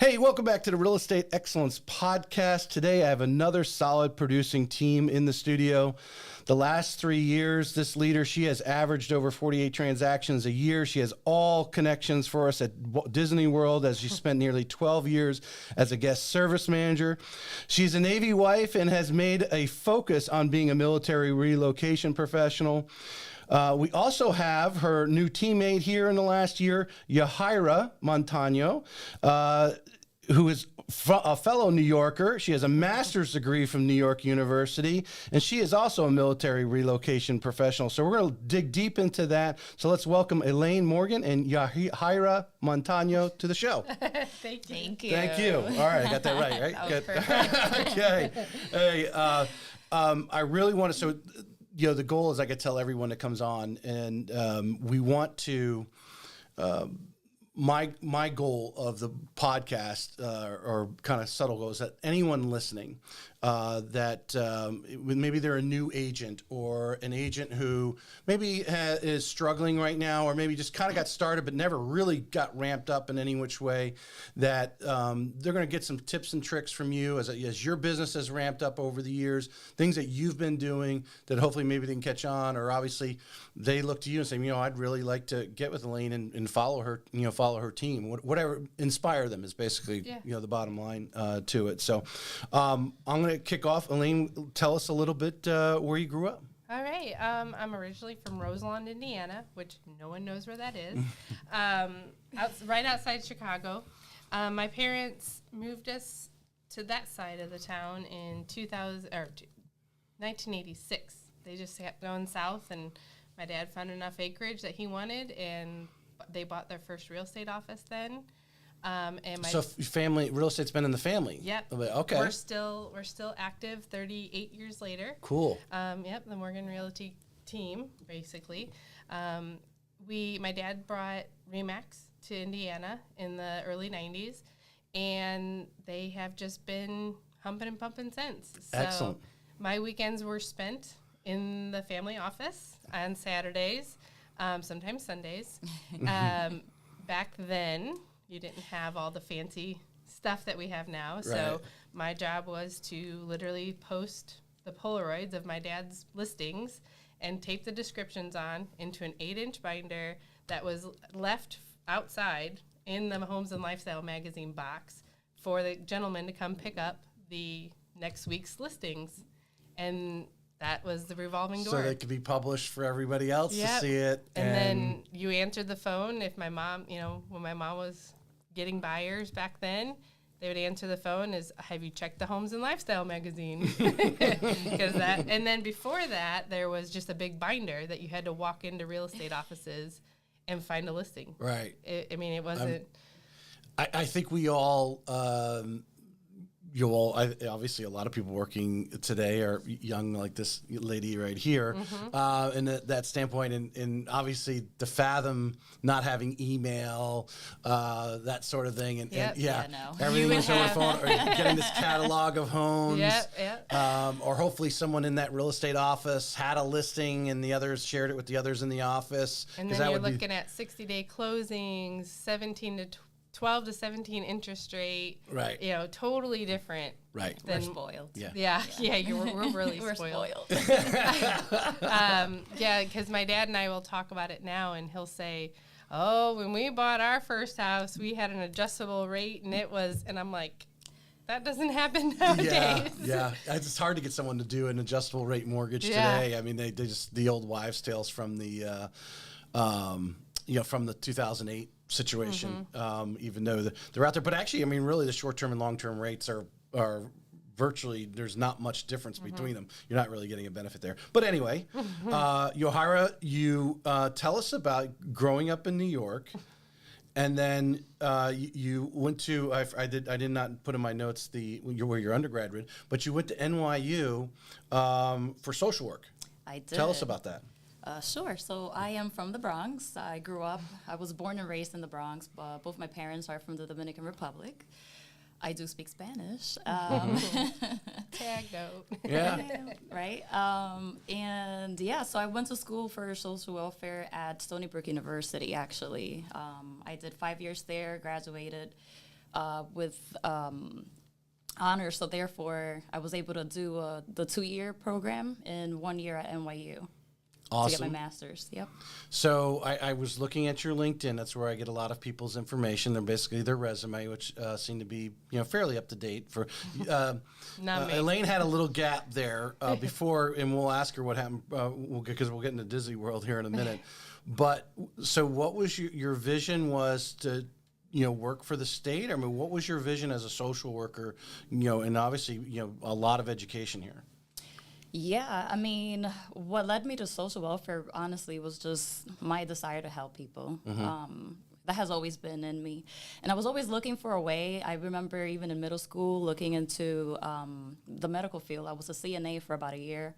Hey, welcome back to the Real Estate Excellence Podcast. Today I have another solid producing team in the studio. The last 3 years, this leader, she has averaged over 48 transactions a year. She has all connections for us at Disney World, as she spent nearly 12 years as a guest service manager. She's a Navy wife and has made a focus on being a military relocation professional. We also have her new teammate here in the last year, Yahaira Montano, who is a fellow New Yorker. She has a master's degree from New York University, and she is also a military relocation professional. So we're going to dig deep into that. So let's welcome Elaine Morgin and Yahaira Montano to the show. Thank you. Thank you. All right, I got that right, right? That was perfect. Okay. Hey, I really want to, so, you know, the goal is I could tell everyone that comes on, and we want to, my goal of the podcast, or kind of subtle goal, is that anyone listening, that maybe they're a new agent or an agent who maybe is struggling right now, or maybe just kind of got started but never really got ramped up in any which way, that they're going to get some tips and tricks from you as your business has ramped up over the years, things that you've been doing that hopefully maybe they can catch on, or obviously they look to you and say, you know, I'd really like to get with Elaine and follow her, follow her team, whatever, inspire them is basically, the bottom line to it. So I'm going to kick off. Elaine, tell us a little bit where you grew up. All right. I'm originally from Roselawn, Indiana, which no one knows where that is. Right outside Chicago. My parents moved us to that side of the town in 1986. They just kept going south, and my dad found enough acreage that he wanted, and they bought their first real estate office then. And my family real estate's been in the family. Yep. Okay. We're still active 38 years later. Cool. Yep. The Morgin Realty team, basically. My dad brought Remax to Indiana in the early 90s, and they have just been humping and pumping since. So excellent. My weekends were spent in the family office on Saturdays, sometimes Sundays. Back then, you didn't have all the fancy stuff that we have now. Right. So my job was to literally post the Polaroids of my dad's listings and tape the descriptions on into an 8-inch binder that was left outside in the Homes and Lifestyle magazine box for the gentleman to come pick up the next week's listings. And that was the revolving door. So they could be published for everybody else to see it. And then you answered the phone. If my mom, when my mom was getting buyers back then, they would answer the phone have you checked the Homes and Lifestyle magazine? And then before that, there was just a big binder that you had to walk into real estate offices and find a listing. Right. It wasn't. I think we all, obviously a lot of people working today are young, like this lady right here, and that standpoint, and obviously to fathom not having email, that sort of thing, everything was over the phone, or getting this catalog of homes, or hopefully someone in that real estate office had a listing and the others shared it with the others in the office. And then you're looking at 60-day closings, 12 to 17 interest rate, right? Totally different. Right. We're spoiled. We're really spoiled. Because my dad and I will talk about it now, and he'll say, "Oh, when we bought our first house, we had an adjustable rate, and I'm like, that doesn't happen nowadays." Yeah. It's hard to get someone to do an adjustable rate mortgage today. I mean, they just the old wives' tales from the, from the 2008 situation, even though they're out there. But actually, I mean, really, the short-term and long-term rates are virtually, there's not much difference between them. You're not really getting a benefit there. But anyway, Yahaira, you tell us about growing up in New York, and then you went to, I did not put in my notes where your undergraduate, but you went to NYU for social work. I did. Tell us about that. Sure. So I am from the Bronx. I was born and raised in the Bronx. Both my parents are from the Dominican Republic. I do speak Spanish. Tag note. Yeah. Right. So I went to school for social welfare at Stony Brook University, actually. I did 5 years there, graduated. with honors. So therefore, I was able to do the 2-year program in 1 year at NYU. Awesome. To get my master's. Yep. So I was looking at your LinkedIn. That's where I get a lot of people's information. They're basically their resume, which seem to be fairly up to date. For Not me. Elaine had a little gap there before, and we'll ask her what happened because we'll get into Disney World here in a minute. But so, what was your vision? Was to work for the state? I mean, what was your vision as a social worker? And obviously a lot of education here. Yeah, I mean, what led me to social welfare, honestly, was just my desire to help people. That has always been in me. And I was always looking for a way. I remember even in middle school looking into the medical field. I was a CNA for about a year.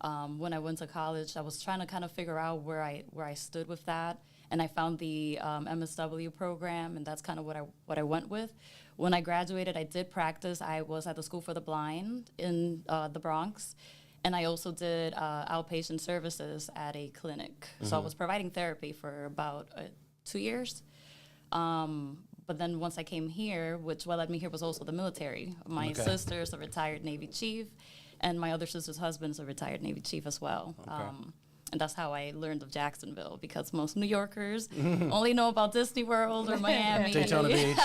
When I went to college, I was trying to kind of figure out where I stood with that. And I found the MSW program, and that's kind of what I went with. When I graduated, I did practice. I was at the School for the Blind in the Bronx. And I also did outpatient services at a clinic. So I was providing therapy for about 2 years. But then once I came here, what led me here was also the military. My sister's a retired Navy chief, and my other sister's husband's a retired Navy chief as well. And that's how I learned of Jacksonville, because most New Yorkers only know about Disney World or Miami. Daytona Beach.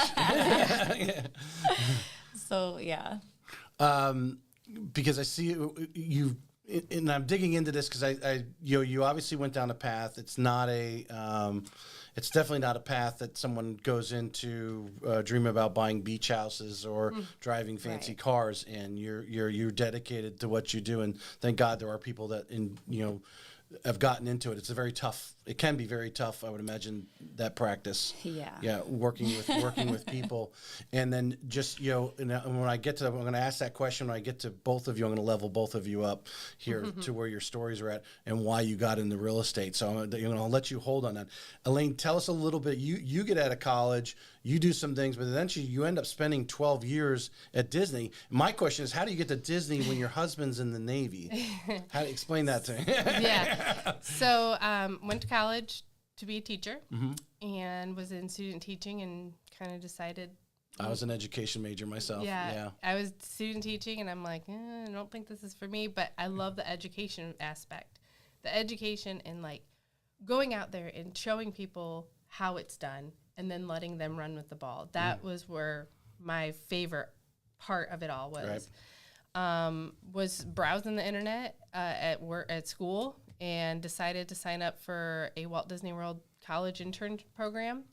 So, yeah. Because I see you, and I'm digging into this because you obviously went down a path. It's not it's definitely not a path that someone goes into dreaming about buying beach houses or driving fancy cars. And you're dedicated to what you do. And thank God there are people that have gotten into it. It's it can be very tough, I would imagine, that practice. Yeah, working with people. And then just, and when I get to, I'm going to ask that question when I get to both of you. I'm going to level both of you up here to where your stories are at and why you got into real estate. So I'll let you hold on that. Elaine, tell us a little bit. You get out of college, you do some things, but eventually you end up spending 12 years at Disney. My question is, how do you get to Disney when your husband's in the Navy? How to explain that to me? Yeah. So went to college to be a teacher and was in student teaching and kind of decided. I was an education major myself. Yeah. I was student teaching and I'm like, I don't think this is for me, but I love the education aspect. The education and like going out there and showing people how it's done and then letting them run with the ball. That was where my favorite part of it all was. Right. Was browsing the internet at school and decided to sign up for a Walt Disney World college intern program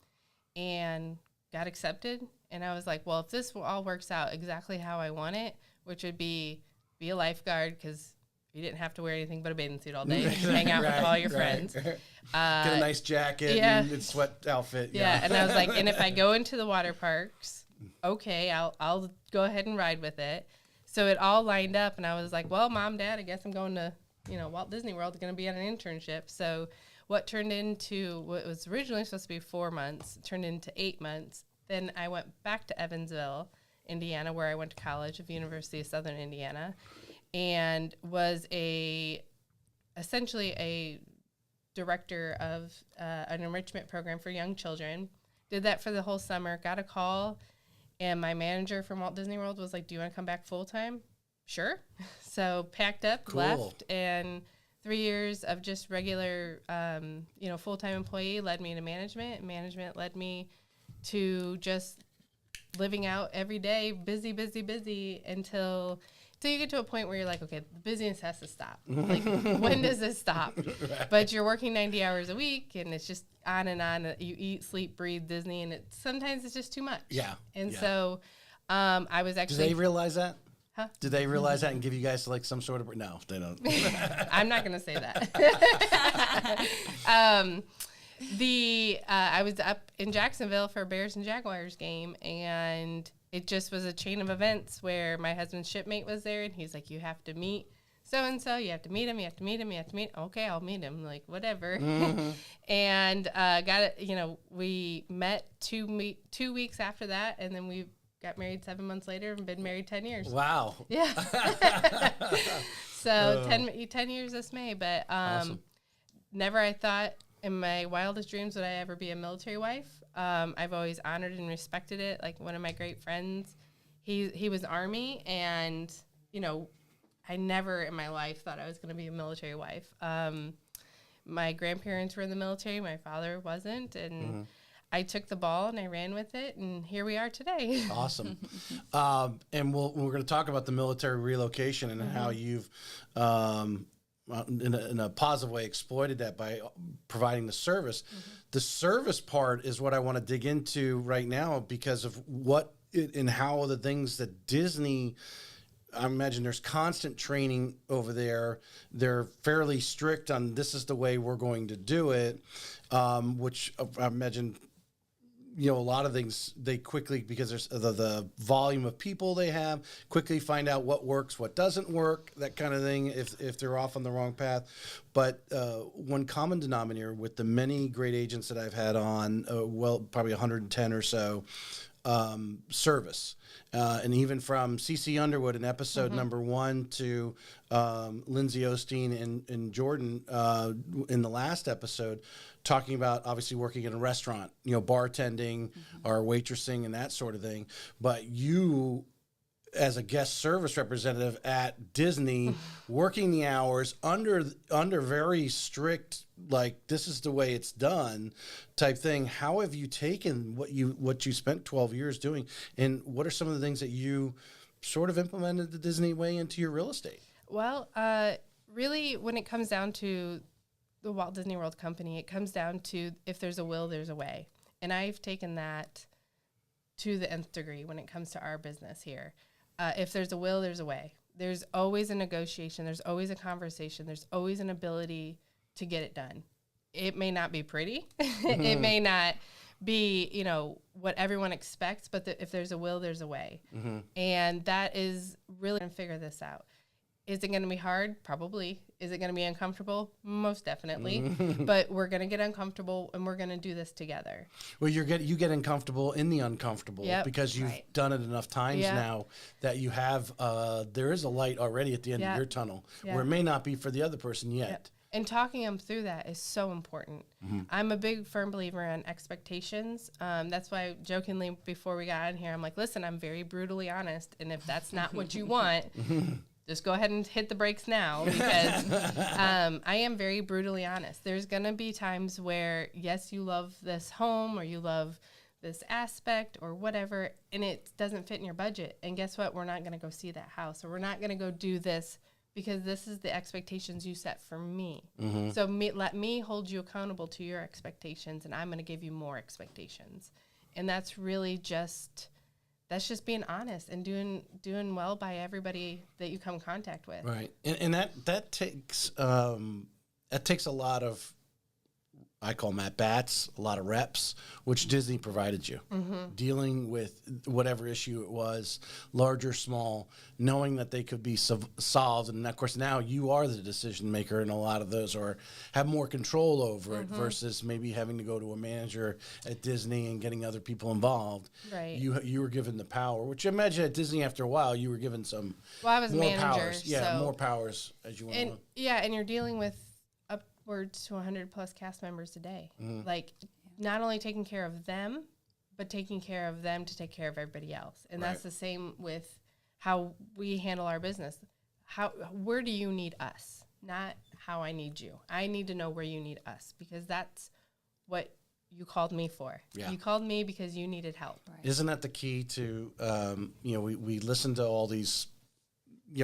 and got accepted. And I was like, well, if this all works out exactly how I want it, which would be a lifeguard because you didn't have to wear anything but a bathing suit all day. Just hang out with all your friends. Get a nice jacket and sweat outfit. Yeah, and I was like, and if I go into the water parks, okay, I'll go ahead and ride with it. So it all lined up, and I was like, well, Mom, Dad, I guess I'm going to Walt Disney World, going to be on an internship. So what turned into what was originally supposed to be 4 months turned into 8 months. Then I went back to Evansville, Indiana, where I went to college at the University of Southern Indiana, and was essentially a director of an enrichment program for young children. Did that for the whole summer, got a call, and my manager from Walt Disney World was like, do you want to come back full-time? Sure. So packed up, left, and 3 years of just regular, full-time employee led me to management, and management led me to just living out every day, busy until you get to a point where you're like, okay, the busyness has to stop. Like, when does this stop? Right. But you're working 90 hours a week, and it's just on and on. You eat, sleep, breathe Disney, and sometimes it's just too much. Yeah. And so I was actually... Do they realize that? Huh? Did they realize that and give you guys like some sort of... No, they don't. I'm not going to say that. I was up in Jacksonville for a Bears and Jaguars game, and it just was a chain of events where my husband's shipmate was there, and he's like, you have to meet so-and-so, you have to meet him, you have to meet him, you have to meet him. Okay, I'll meet him, like, whatever. And we met 2 weeks after that, and then we got married 7 months later and been married 10 years. Wow. Yeah. So 10 years this May, but awesome. Never I thought in my wildest dreams would I ever be a military wife. I've always honored and respected it. Like one of my great friends, he was Army, and, you know, I never in my life thought I was going to be a military wife. My grandparents were in the military. My father wasn't. And I took the ball and I ran with it. And here we are today. Awesome. And we're going to talk about the military relocation and how you've, in a positive way, exploited that by providing the service. The service part is what I want to dig into right now because of what and how the things that Disney, I imagine there's constant training over there. They're fairly strict on this is the way we're going to do it, which I imagine, you know, a lot of things they quickly, because there's the volume of people they have, quickly find out what works, what doesn't work, that kind of thing, if they're off on the wrong path. But one common denominator with the many great agents that I've had on, probably 110 or so, service. And even from CC Underwood in episode number 1 to Lindsay Osteen and Jordan in the last episode, talking about obviously working in a restaurant, you know, bartending or waitressing and that sort of thing. But you, as a guest service representative at Disney, working the hours under very strict, like this is the way it's done type thing. How have you taken what you spent 12 years doing, and what are some of the things that you sort of implemented the Disney way into your real estate? Well, really, when it comes down to the Walt Disney World Company, it comes down to if there's a will, there's a way. And I've taken that to the nth degree when it comes to our business here. If there's a will, there's a way. There's always a negotiation. There's always a conversation. There's always an ability to get it done. It may not be pretty. It may not be, you know, what everyone expects, but if there's a will, there's a way. And that is really going to figure this out. Is it going to be hard? Probably. Is it going to be uncomfortable? Most definitely. But we're going to get uncomfortable, and we're going to do this together. Well, you get uncomfortable in the uncomfortable because you've done it enough times now that you have, there is a light already at the end of your tunnel where it may not be for the other person yet. And talking them through that is so important. I'm a big, firm believer in expectations. That's why, jokingly, before we got on here, I'm like, listen, I'm very brutally honest, and if that's not what you want, just go ahead and hit the brakes now, because I am very brutally honest. There's going to be times where, yes, you love this home or you love this aspect or whatever, and it doesn't fit in your budget. And guess what? We're not going to go see that house, or we're not going to go do this because this is the expectations you set for me. So let me hold you accountable to your expectations, and I'm going to give you more expectations. And that's really just... that's just being honest and doing well by everybody that you come in contact with. Right. And that takes a lot of, I call them at-bats, a lot of reps, which Disney provided you. Dealing with whatever issue it was, large or small, knowing that they could be solved. And, of course, now you are the decision maker in a lot of those, or have more control over it versus maybe having to go to a manager at Disney and getting other people involved. Right. You were given the power, which I imagine at Disney after a while you were given some Well, I was more manager. powers. Yeah, so more powers as you went on. and you're dealing with upwards to 100 plus cast members a day. Like, not only taking care of them, but taking care of them to take care of everybody else. And that's the same with how we handle our business. Where do you need us? Not how I need you. I need to know where you need us, because that's what you called me for. Yeah. You called me because you needed help. Right. Isn't that the key to, we listen to all these,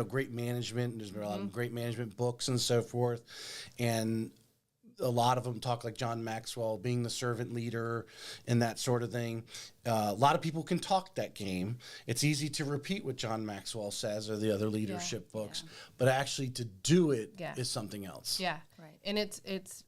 great management. There's been a lot of great management books and so forth. And a lot of them talk like John Maxwell, being the servant leader and that sort of thing. A lot of people can talk that game. It's easy to repeat what John Maxwell says or the other leadership books, but actually to do it is something else. Yeah. Right. And it's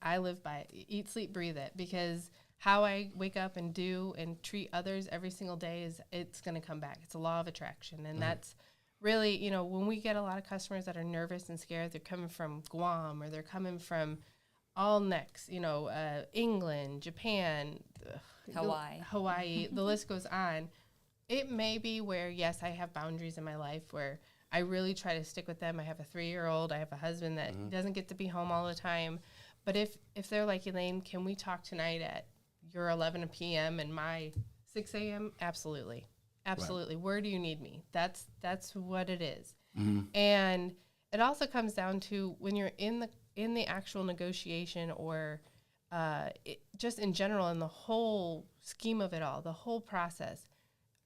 I live by it. Eat, sleep, breathe it, because how I wake up and do and treat others every single day it's going to come back. It's a law of attraction. And that's really, when we get a lot of customers that are nervous and scared, they're coming from Guam or they're coming from all next, England, Japan, Hawaii, the list goes on. It may be where, yes, I have boundaries in my life where I really try to stick with them. I have a 3-year-old. I have a husband that doesn't get to be home all the time. But if they're like, Elaine, can we talk tonight at your 11 p.m. and my 6 a.m.? Absolutely. Absolutely. Right. Where do you need me? That's what it is. And it also comes down to when you're in the actual negotiation or just in general in the whole scheme of it all, the whole process,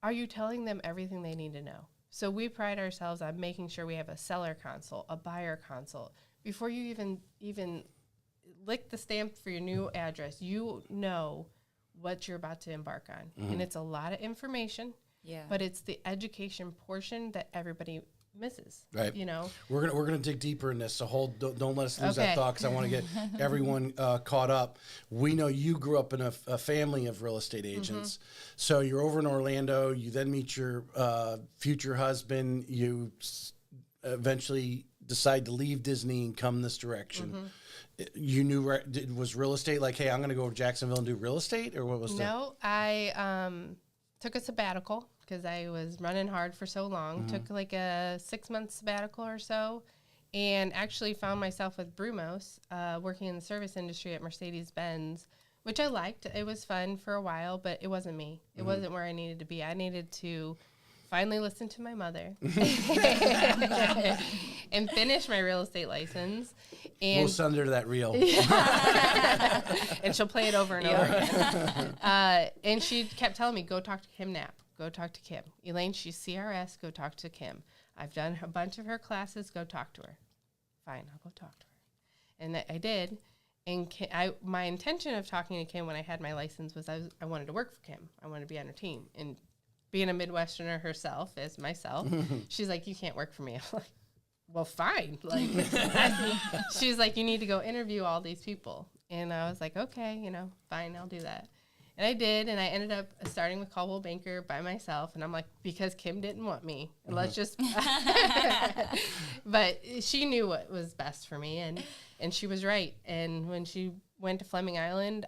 are you telling them everything they need to know? So we pride ourselves on making sure we have a seller consult, a buyer consult. Before you even lick the stamp for your new address, you know what you're about to embark on. And it's a lot of information, but it's the education portion that everybody misses. Right. You know, we're gonna dig deeper in this. So don't let us lose that thought, because I want to get everyone caught up. We know you grew up in a family of real estate agents. So you're over in Orlando. You then meet your future husband. You eventually decide to leave Disney and come this direction. You knew was real estate like, hey, I'm going to go to Jacksonville and do real estate, or what was that? No, I took a sabbatical because I was running hard for so long. Took like a 6-month sabbatical or so, and actually found myself with Brumos, working in the service industry at Mercedes-Benz, which I liked. It was fun for a while, but it wasn't me. It wasn't where I needed to be. I needed to finally listen to my mother and finish my real estate license. And we'll send her that reel. And she'll play it over and over again. And she kept telling me, go talk to Kim Knapp. Go talk to Kim. Elaine, she's CRS. Go talk to Kim. I've done a bunch of her classes. Go talk to her. Fine, I'll go talk to her. And I did. And my intention of talking to Kim when I had my license was I wanted to work for Kim. I wanted to be on her team. And being a Midwesterner herself, as myself, she's like, you can't work for me. I'm like, well, fine. Like, she's like, you need to go interview all these people. And I was like, okay, fine, I'll do that. And I did, and I ended up starting with Caldwell Banker by myself. And I'm like, because Kim didn't want me, let's just. But she knew what was best for me, and she was right. And when she went to Fleming Island,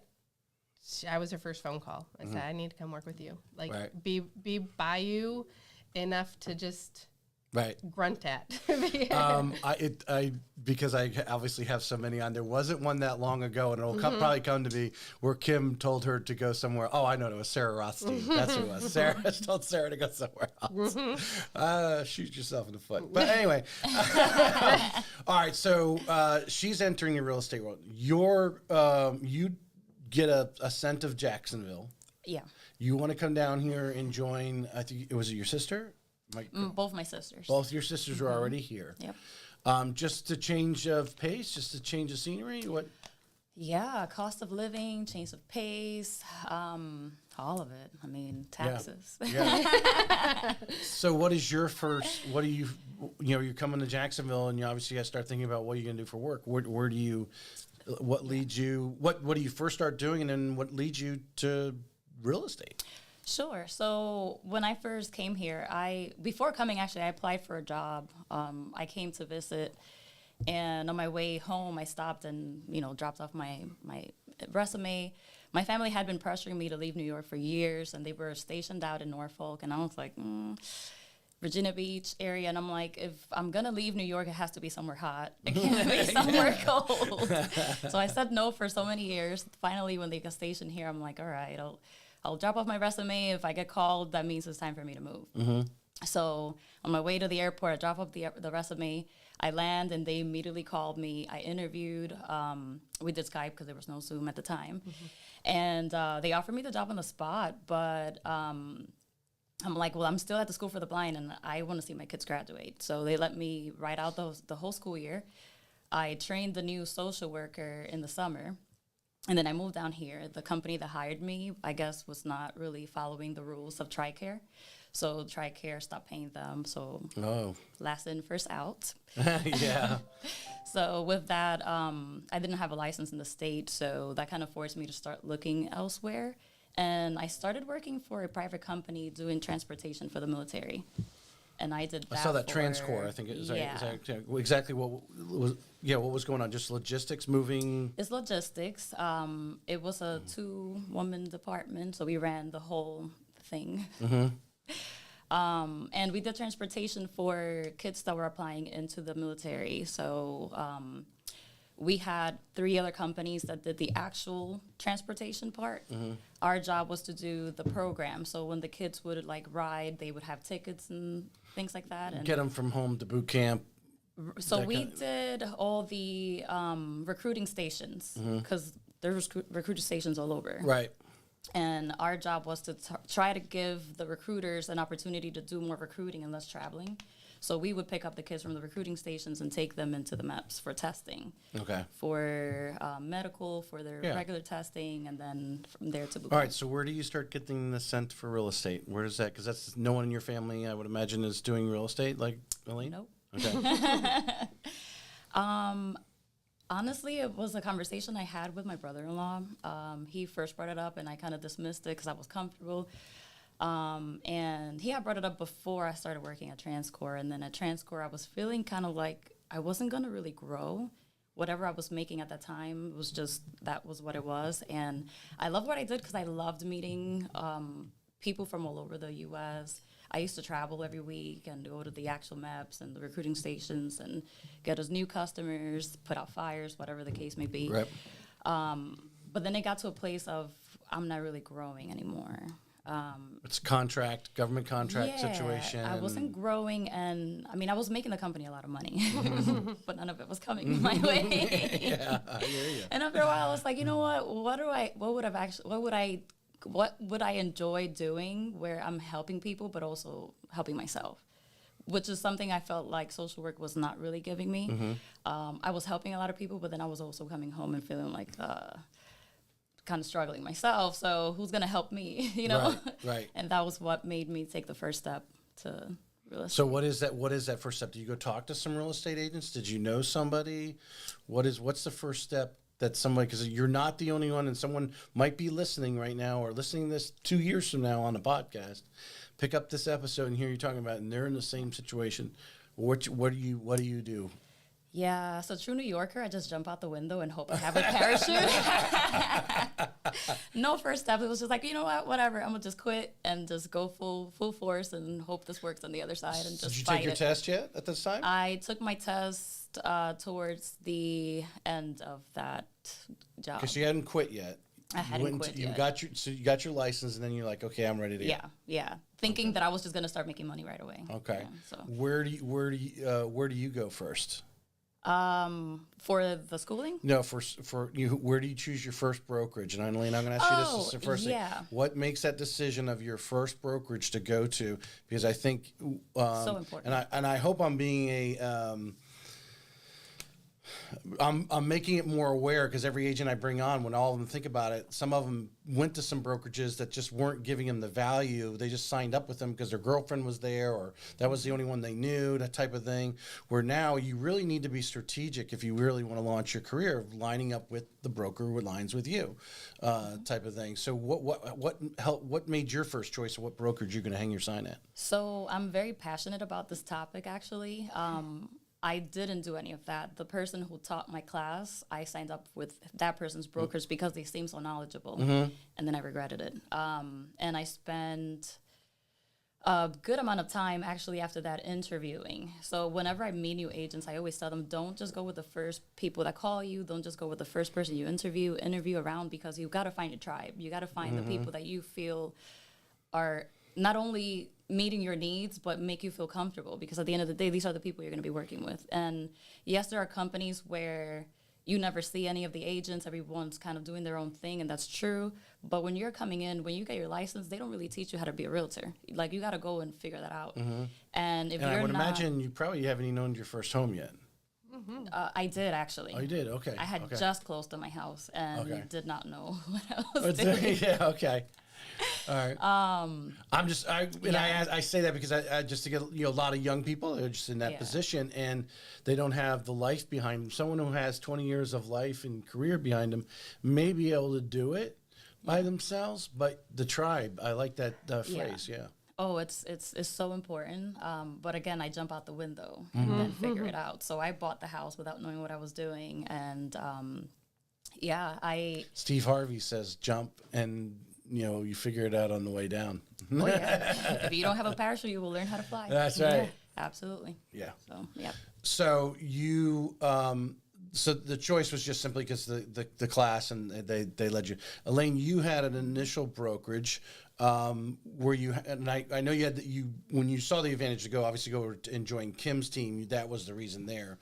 I was her first phone call. I said, I need to come work with you. Like, be by you enough to just grunt at. Because I obviously have so many on. There wasn't one that long ago, and it'll probably come to me where Kim told her to go somewhere. Oh, I know, it was Sarah Rothstein. That's who it was. Sarah told Sarah to go somewhere else. Shoot yourself in the foot. But anyway. All right, so she's entering the real estate world. You get a scent of Jacksonville. Yeah. You want to come down here and join, I think, was it your sister? Both my sisters. Both your sisters were already here. Yep. Just a change of pace, just a change of scenery? What? Yeah, cost of living, change of pace, all of it. I mean, taxes. Yeah. So what is your first, you're coming to Jacksonville, and you obviously got to start thinking about what you're going to do for work. Where do you... What leads you? What do you first start doing, and then what leads you to real estate? Sure. So when I first came here, before coming, actually, I applied for a job. I came to visit, and on my way home, I stopped and dropped off my resume. My family had been pressuring me to leave New York for years, and they were stationed out in Norfolk, and I was like, Virginia Beach area, and I'm like, if I'm gonna leave New York, it has to be somewhere hot. It can't be somewhere cold. So I said no for so many years. Finally, when they got stationed here, I'm like, all right, I'll drop off my resume. If I get called, that means it's time for me to move. So on my way to the airport, I drop off the resume. I land, and they immediately called me. I interviewed. We did Skype because there was no Zoom at the time, and they offered me the job on the spot, but. I'm like, well, I'm still at the School for the Blind, and I want to see my kids graduate. So they let me ride out the whole school year. I trained the new social worker in the summer, and then I moved down here. The company that hired me, I guess, was not really following the rules of TRICARE. So TRICARE stopped paying them. So last in, first out. Yeah. So with that, I didn't have a license in the state, so that kind of forced me to start looking elsewhere. And I started working for a private company doing transportation for the military. And I did that. I saw that TransCore, I think. Is that exactly what was going on? Just logistics, moving? It's logistics. It was a 2-woman department, so we ran the whole thing. And we did transportation for kids that were applying into the military. So we had 3 other companies that did the actual transportation part. Our job was to do the program. So when the kids would like ride, they would have tickets and things like that. And Get them from home to boot camp. so we did all the recruiting stations because there's recruiting stations all over. Right. And our job was to try to give the recruiters an opportunity to do more recruiting and less traveling. So we would pick up the kids from the recruiting stations and take them into the MEPS for testing. Okay. For medical, for their regular testing, and then from there to boot All camp. right. So where do you start getting the scent for real estate? Where is that? Because that's no one in your family, I would imagine, is doing real estate like Elaine? Nope. Okay. Honestly, it was a conversation I had with my brother-in-law. He first brought it up, and I kind of dismissed it because I was comfortable. And he had brought it up before I started working at TransCore. And then at TransCore, I was feeling kind of like I wasn't going to really grow. Whatever I was making at that time was just, that was what it was. And I loved what I did because I loved meeting people from all over the U.S. I used to travel every week and go to the actual MEPS and the recruiting stations and get us new customers, put out fires, whatever the case may be. Right. But then it got to a place of I'm not really growing anymore. It's a government contract situation. I wasn't growing, and I mean, I was making the company a lot of money, but none of it was coming my way. Yeah, I hear you. And after a while, I was like, you know what? What would I enjoy doing where I'm helping people, but also helping myself? Which is something I felt like social work was not really giving me. I was helping a lot of people, but then I was also coming home and feeling like kind of struggling myself. So who's going to help me, you know? Right. And that was what made me take the first step to real estate. So what is that first step? Do you go talk to some real estate agents? Did you know somebody? What's the first step that somebody, because you're not the only one, and someone might be listening right now or listening to this 2 years from now on a podcast, pick up this episode and hear you talking about it, and they're in the same situation. What do you do? Yeah, so true New Yorker, I just jump out the window and hope I have a parachute. No first step. It was just like, you know what, whatever. I'm going to just quit and just go full force and hope this works on the other side and just Did you fight take your it. test yet at this time? I took my test towards the end of that job. Because you hadn't quit yet. I hadn't quit you yet. You got your license, and then you're like, okay, I'm ready to go. Yeah. Thinking that I was just going to start making money right away. Okay. Yeah, so. Where do you go first? For the schooling? No, for you. Where do you choose your first brokerage? And Elaine, I'm going to ask you this as the first thing. What makes that decision of your first brokerage to go to? Because I think so important. And I hope I'm being I'm making it more aware, because every agent I bring on, when all of them think about it, some of them went to some brokerages that just weren't giving them the value. They just signed up with them because their girlfriend was there, or that was the only one they knew, that type of thing. Where now you really need to be strategic if you really want to launch your career, lining up with the broker who aligns with you, type of thing. So what made your first choice of what brokerage you're going to hang your sign at? So I'm very passionate about this topic, actually. I didn't do any of that. The person who taught my class, I signed up with that person's brokers because they seemed so knowledgeable. And then I regretted it. And I spent a good amount of time actually after that interviewing. So whenever I meet new agents, I always tell them, don't just go with the first people that call you. Don't just go with the first person you interview around, because you got to find a tribe. You got to find the people that you feel are not only meeting your needs, but make you feel comfortable, because at the end of the day, these are the people you're going to be working with. And yes, there are companies where you never see any of the agents. Everyone's kind of doing their own thing, and that's true. But when you're coming in, when you get your license, they don't really teach you how to be a realtor. Like, you got to go and figure that out. And if you're I would not, imagine you probably haven't even owned your first home yet. I did, actually. Oh, you did? Okay. I had just closed on my house and did not know what I Oh, was doing. yeah, okay. All right. I say that because I just to get a lot of young people that are just in that position, and they don't have the life behind them. Someone who has 20 years of life and career behind them may be able to do it by themselves, but the tribe, I like that phrase. Yeah. Oh, it's so important. But again, I jump out the window and then figure it out. So I bought the house without knowing what I was doing, and Steve Harvey says jump, and you figure it out on the way down. Oh, yeah. If you don't have a parachute, you will learn how to fly. That's right. Absolutely. Yeah. So, yeah. So you, So the choice was just simply because the class and they led you. Elaine, you had an initial brokerage where you and I know you had when you saw the advantage to go over and join Kim's team. That was the reason there.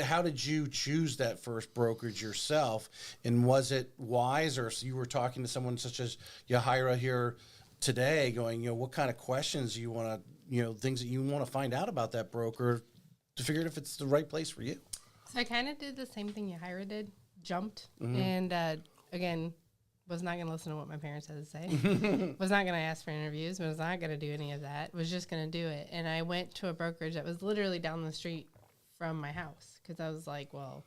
How did you choose that first brokerage yourself, and was it wise, or so you were talking to someone such as Yahira here today, going, what kind of questions you want to, things that you want to find out about that broker to figure out if it's the right place for you? So I kind of did the same thing Yahira did, jumped, and again, was not going to listen to what my parents had to say. Was not going to ask for interviews. Was not going to do any of that. Was just going to do it. And I went to a brokerage that was literally down the street from my house because I was like, well,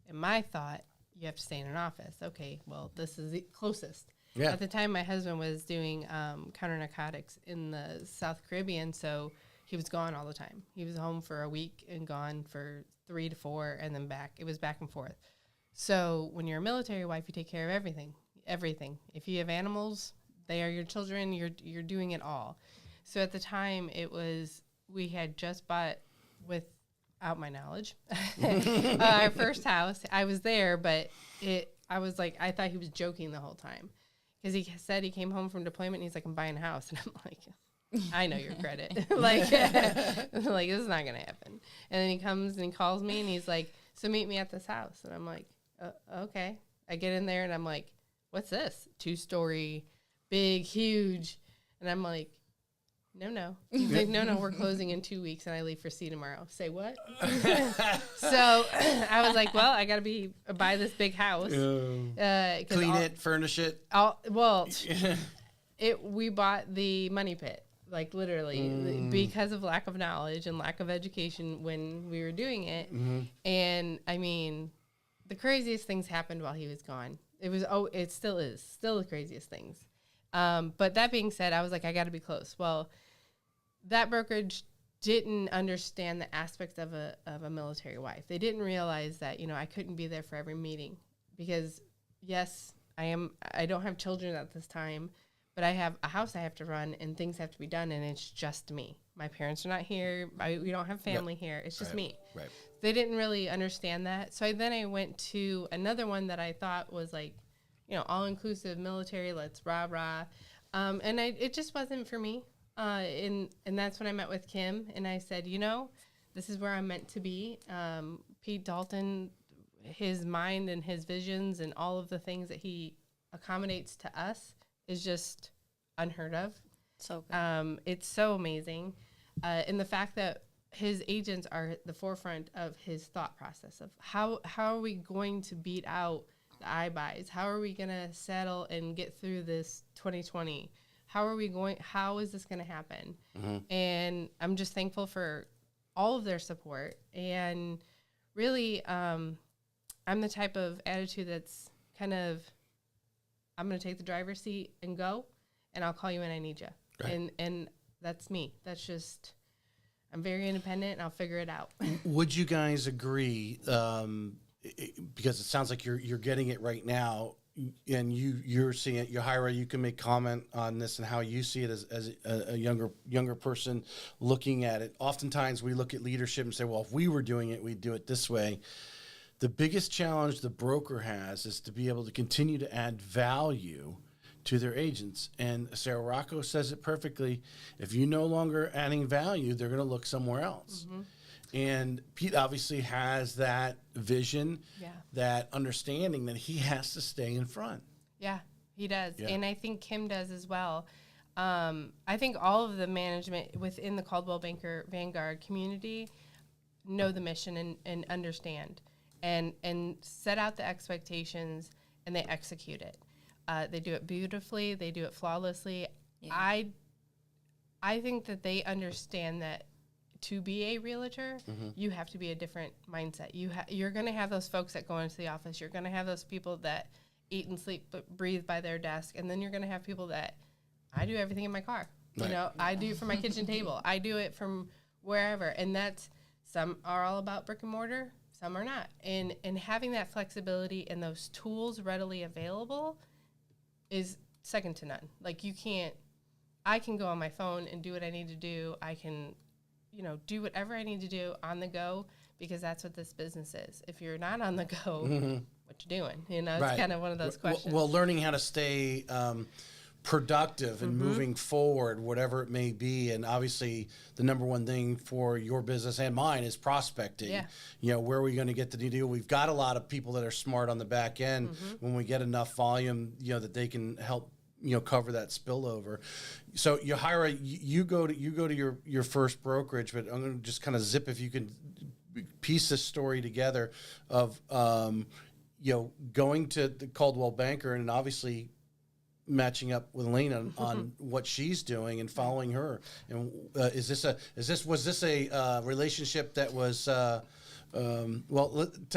in my thought, you have to stay in an office. Okay, well, this is the closest. Yeah. At the time, my husband was doing counter narcotics in the South Caribbean, so he was gone all the time. He was home for a week and gone for 3 to 4 and then back. It was back and forth. So when you're a military wife, you take care of everything. If you have animals, they are your children. You're doing it all. So at the time, we had just bought, without my knowledge, our first house. I was there, but I was like, I thought he was joking the whole time because he said he came home from deployment and he's like, I'm buying a house, and I'm like, I know your credit. like this is not gonna happen. And then he comes and he calls me and he's like, so meet me at this house. And I'm like, okay. I get in there and I'm like, what's this? 2-story, big, huge. And I'm like, no. He's like, no, we're closing in 2 weeks and I leave for sea tomorrow. Say what? So I was like, well, I got to buy this big house. Clean it, furnish it. We bought the money pit, like literally, because of lack of knowledge and lack of education when we were doing it. And I mean, the craziest things happened while he was gone. It still is the craziest things. But that being said, I was like, I got to be close. Well, that brokerage didn't understand the aspects of a military wife. They didn't realize that, I couldn't be there for every meeting because yes, I don't have children at this time, but I have a house I have to run and things have to be done. And it's just me. My parents are not here. We don't have family here. It's just me. Right. They didn't really understand that. So then I went to another one that I thought was like, all-inclusive military, let's rah-rah. And it just wasn't for me. And that's when I met with Kim. And I said, this is where I'm meant to be. Pete Dalton, his mind and his visions and all of the things that he accommodates to us is just unheard of. So good. It's so amazing. And the fact that his agents are at the forefront of his thought process of how are we going to beat out the iBuys? How are we going to settle and get through this 2020? How is this going to happen? And I'm just thankful for all of their support. And really, I'm the type of attitude that's kind of, I'm going to take the driver's seat and go, and I'll call you when I need you. Right. And that's me. That's just, I'm very independent, and I'll figure it out. Would you guys agree, because it sounds like you're getting it right now, and you're seeing it, Yahira, you can make comment on this and how you see it as a younger person looking at it. Oftentimes we look at leadership and say, well, if we were doing it, we'd do it this way. The biggest challenge the broker has is to be able to continue to add value to their agents. And Sarah Rocco says it perfectly. If you're no longer adding value, they're going to look somewhere else. And Pete obviously has that vision, that understanding that he has to stay in front. Yeah, he does. Yeah. And I think Kim does as well. I think all of the management within the Caldwell Vangaurd community know the mission and understand and set out the expectations, and they execute it. They do it beautifully. They do it flawlessly. Yeah. I think that they understand that to be a realtor, you have to be a different mindset. You're going to have those folks that go into the office. You're going to have those people that eat and sleep but breathe by their desk. And then you're going to have people that, I do everything in my car. Right. I do it from my kitchen table. I do it from wherever. And some are all about brick and mortar, some are not. And having that flexibility and those tools readily available is second to none. Like I can go on my phone and do what I need to do. I can do whatever I need to do on the go because that's what this business is. If you're not on the go, what you doing? You know, it's kind of one of those questions. Well, learning how to stay productive and moving forward, whatever it may be. And obviously the number one thing for your business and mine is prospecting. Yeah. You know, where are we going to get the new deal? We've got a lot of people that are smart on the back end when we get enough volume, you know, that they can help, you know, cover that spillover. So Yahira, you go to your first brokerage, but I'm going to just kind of zip, if you can piece this story together of, you know, going to the Caldwell banker and obviously matching up with Elaine on what she's doing and following her. And was this a relationship that was, tell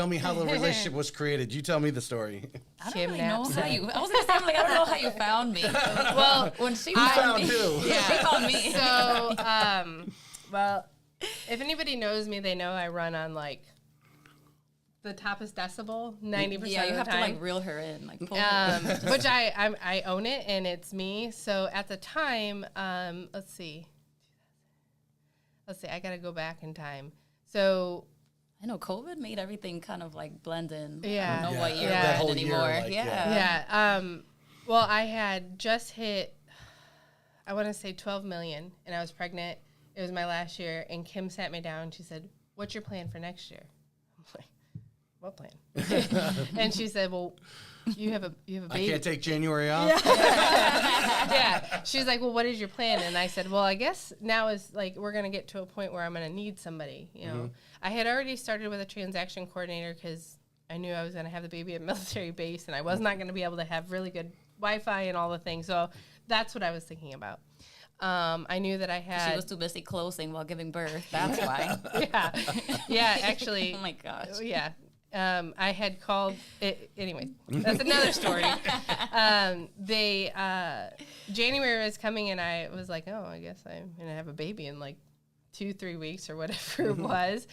me how the relationship was created. You tell me the story. I don't really know how you. I was gonna say, I don't know how you found me. Well, when she found too. Yeah, she found me. So, well, if anybody knows me, they know I run on like the toppest decibel 90% of the time. Yeah, you have to like reel her in, like pull her. Which I own it, and it's me. So at the time, let's see, I gotta go back in time. So I know COVID made everything kind of like blend in. Yeah. I don't know what year that we're whole in year, anymore. like, yeah. Well, I had just hit, I want to say 12 million, and I was pregnant. It was my last year, and Kim sat me down. She said, "What's your plan for next year?" I'm like, "What plan?" And she said, "Well, you have a baby. I can't take January off." Yeah. She was like, "Well, what is your plan?" And I said, "Well, I guess now is like we're gonna get to a point where I'm gonna need somebody. You know, I had already started with a transaction coordinator because I knew I was gonna have the baby at military base, and I was not gonna be able to have really good Wi-Fi and all the things. So that's what I was thinking about. I knew that I had. She was too busy closing while giving birth. That's why. Yeah. Actually. Oh my gosh. Yeah. I had called it anyway. That's another story. January was coming, and I was like, "Oh, I guess I'm gonna have a baby in like 2-3 weeks or whatever it was."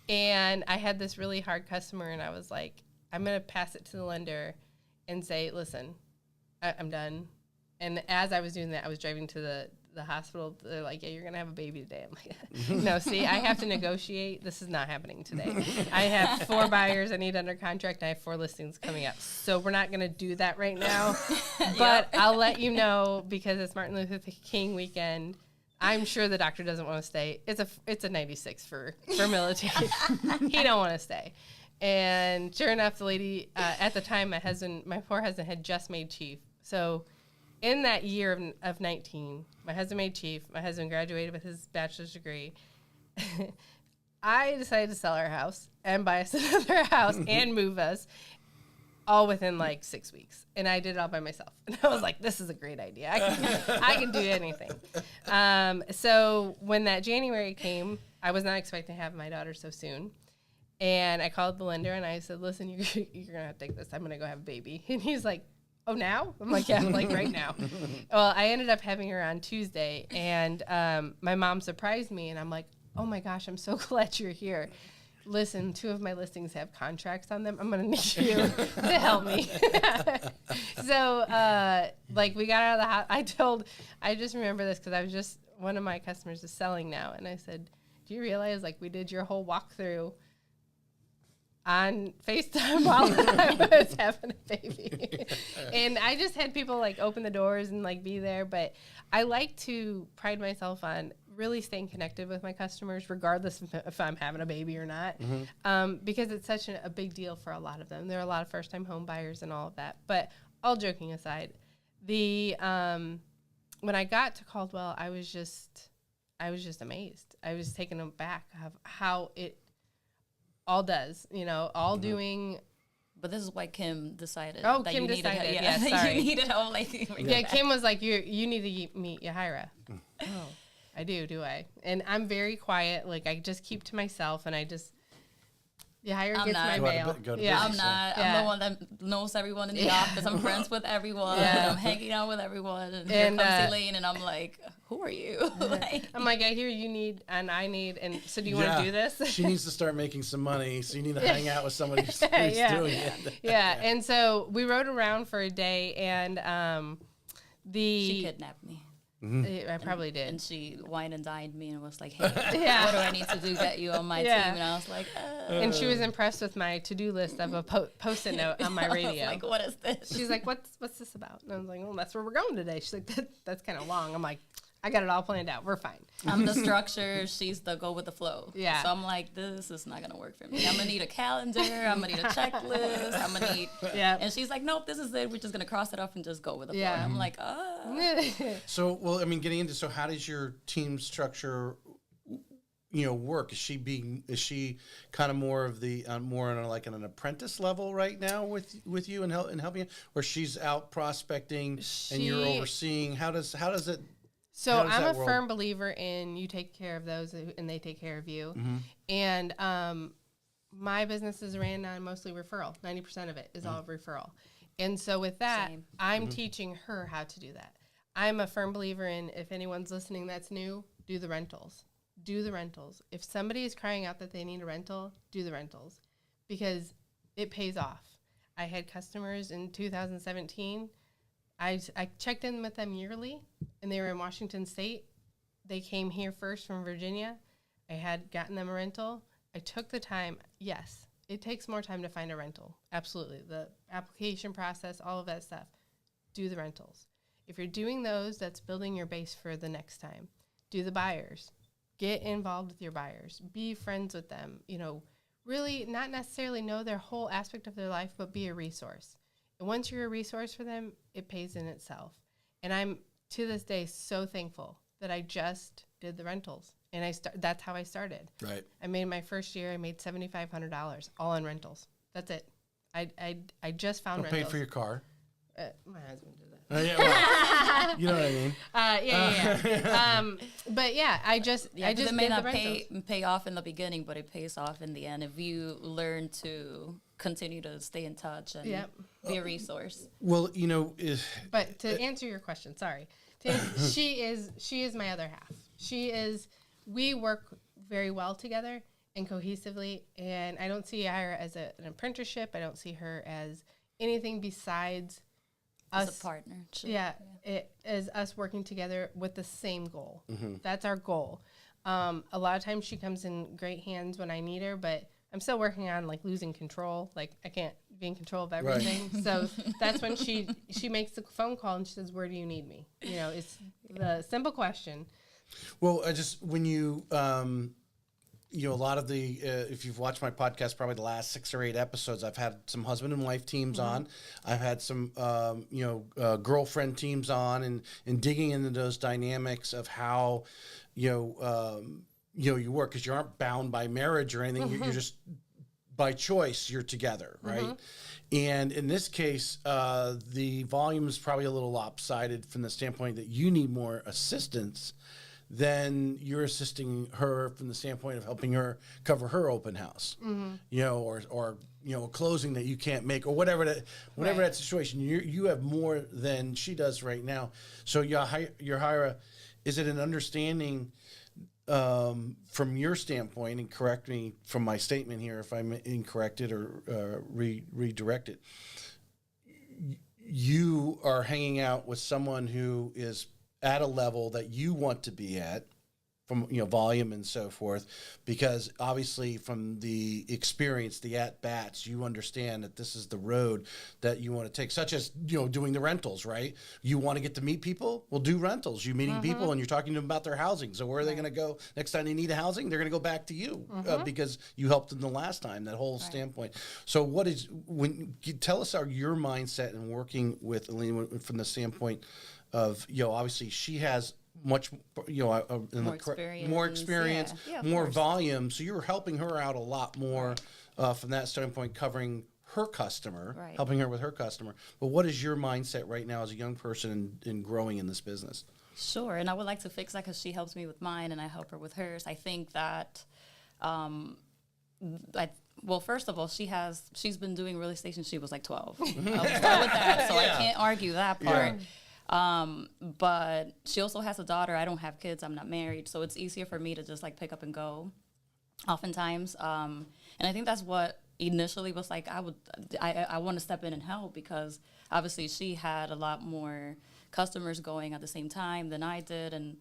And I had this really hard customer, and I was like, "I'm gonna pass it to the lender and say, listen, I'm done." And as I was doing that, I was driving to the hospital. They're like, "Yeah, you're gonna have a baby today." I'm like, "No, see, I have to negotiate. This is not happening today. I have 4 buyers I need under contract. I have 4 listings coming up, so we're not gonna do that right now. But I'll let you know because it's Martin Luther King weekend. I'm sure the doctor doesn't want to stay. It's a 96 for military. He don't want to stay." And sure enough, the lady at the time, my poor husband had just made chief. So in that year of 19, my husband made chief. My husband graduated with his bachelor's degree. I decided to sell our house and buy us another house and move us all within like 6 weeks. And I did it all by myself. And I was like, this is a great idea. I can do anything. So when that January came, I was not expecting to have my daughter so soon. And I called the lender and I said, "Listen, you're going to have to take this. I'm going to go have a baby." And he's like, "Oh, now?" I'm like, "Yeah, like right now." Well, I ended up having her on Tuesday, and my mom surprised me, and I'm like, "Oh my gosh, I'm so glad you're here. Listen, 2 of my listings have contracts on them. I'm going to need you to help me." So, like, we got out of the house. I just remember this because one of my customers is selling now, and I said, "Do you realize, like, we did your whole walkthrough on FaceTime while I was having a baby?" And I just had people like open the doors and like be there. But I like to pride myself on really staying connected with my customers, regardless if I'm having a baby or not, because it's such a big deal for a lot of them. There are a lot of first-time home buyers and all of that. But all joking aside, when I got to Caldwell, I was just amazed. I was taken aback of how it all does, all doing. But this is why Kim decided. Oh, that Kim you decided. Needed Yeah, sorry. You needed all like. Yeah, Kim was like, you need to meet Yahira. Oh, I do I? And I'm very quiet. Like I just keep to myself, and I just. Yahira gets my mail. Yeah, I'm not. I'm the one that knows everyone in the office. I'm friends with everyone. Yeah. I'm hanging out with everyone. And here comes Elaine, and I'm like, "Who are you?" I'm like, "I hear you need, and I need, and so do you want to do this?" She needs to start making some money, so you need to hang out with somebody who's doing it. Yeah, and so we rode around for a day, and she kidnapped me. I probably did. And she wined and dined me and was like, hey, Yeah. what do I need to do to get you on my Yeah. team? And I was like, And she was impressed with my to-do list of a post-it note on my I was radio. like, what is this? She's like, what's this about? And I was like, well, that's where we're going today. She's like, that's kind of long. I'm like, I got it all planned out. We're fine. I'm the structure. She's the go with the flow. Yeah. So I'm like, this is not going to work for me. I'm going to need a calendar. I'm going to need a checklist. I'm going to need. Yeah. And she's like, nope, this is it. We're just going to cross it off and just go with the flow. Yeah. And I'm like, So, well, I mean, getting into, so how does your team structure, work? Is she kind of more of the, more on like an apprentice level right now with you and helping you, or she's out prospecting and you're overseeing? How does it? So How does I'm that a world- firm believer in you take care of those and they take care of you. And my business is ran on mostly referral. 90% of it is all referral. And so with that, Same. I'm teaching her how to do that. I'm a firm believer in, if anyone's listening that's new, do the rentals. Do the rentals. If somebody is crying out that they need a rental, do the rentals because it pays off. I had customers in 2017. I checked in with them yearly, and they were in Washington State. They came here first from Virginia. I had gotten them a rental. I took the time. Yes, it takes more time to find a rental. Absolutely. The application process, all of that stuff. Do the rentals. If you're doing those, that's building your base for the next time. Do the buyers. Get involved with your buyers. Be friends with them. Really not necessarily know their whole aspect of their life, but be a resource. And once you're a resource for them, it pays in itself. And I'm, to this day, so thankful that I just did the rentals. And that's how I started. Right. I made my first year, I made $7,500 all on rentals. That's it. I just found Don't rentals. pay for your car. My husband did that. Yeah, well, you know what I mean? Yeah. But yeah, I just it may did not the rentals. pay off in the beginning, but it pays off in the end if you learn to continue to stay in touch and be a resource. Well, But to answer your question, sorry, she is my other half. We work very well together and cohesively, and I don't see her as an apprenticeship. I don't see her as anything besides us. As a partner. Sure. Yeah, it is us working together with the same goal. That's our goal. A lot of times she comes in great hands when I need her, but I'm still working on like losing control. Like I can't be in control of everything. Right. So that's when she makes the phone call and she says, "Where do you need me?" It's the simple question. Well, when you, a lot of the, if you've watched my podcast, probably the last 6 or 8 episodes, I've had some husband and wife teams on. I've had some, girlfriend teams on and digging into those dynamics of how, you work, because you aren't bound by marriage or anything. You're just by choice, you're together, right? And in this case, the volume is probably a little lopsided from the standpoint that you need more assistance than you're assisting her from the standpoint of helping her cover her open house, or a closing that you can't make, or whatever that situation. You have more than she does right now. So Yahira, is it an understanding from your standpoint, and correct me from my statement here if I'm incorrect it or redirect it, you are hanging out with someone who is at a level that you want to be at from volume and so forth, because obviously from the experience, the at-bats, you understand that this is the road that you want to take, such as doing the rentals, right? You want to get to meet people? Well, do rentals. You're meeting people and you're talking to them about their housing. So where are they going to go next time they need a housing? They're going to go back to you because you helped them the last time, that whole standpoint. So tell us your mindset in working with Elaine from the standpoint of, obviously she has much, more experience, more volume. So you're helping her out a lot more from that standpoint, covering her customer, helping her with her customer. But what is your mindset right now as a young person in growing in this business? Sure, and I would like to fix that because she helps me with mine and I help her with hers. I think that, first of all, she's been doing real estate since she was like 12. I'll start with that, so I can't argue that part. Yeah. But she also has a daughter. I don't have kids. I'm not married. So it's easier for me to just like pick up and go oftentimes. And I think that's what initially was like, I want to step in and help because obviously she had a lot more customers going at the same time than I did. And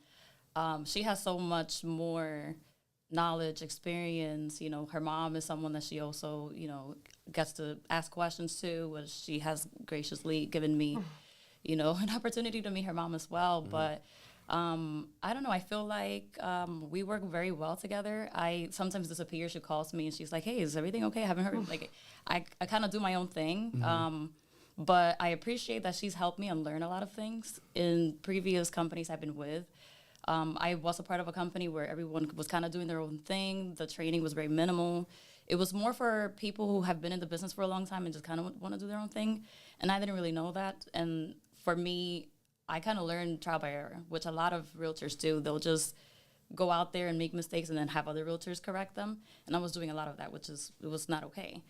she has so much more knowledge, experience. You know, her mom is someone that she also, you know, gets to ask questions to, which she has graciously given me, you know, an opportunity to meet her mom as well. But I don't know. I feel like we work very well together. I sometimes disappear. She calls me and she's like, "Hey, is everything okay? I haven't heard." Like, I kind of do my own thing. But I appreciate that she's helped me unlearn a lot of things in previous companies I've been with. I was a part of a company where everyone was kind of doing their own thing. The training was very minimal. It was more for people who have been in the business for a long time and just kind of want to do their own thing. And I didn't really know that. And for me, I kind of learned trial by error, which a lot of realtors do. They'll just go out there and make mistakes and then have other realtors correct them. And I was doing a lot of that, it was not okay.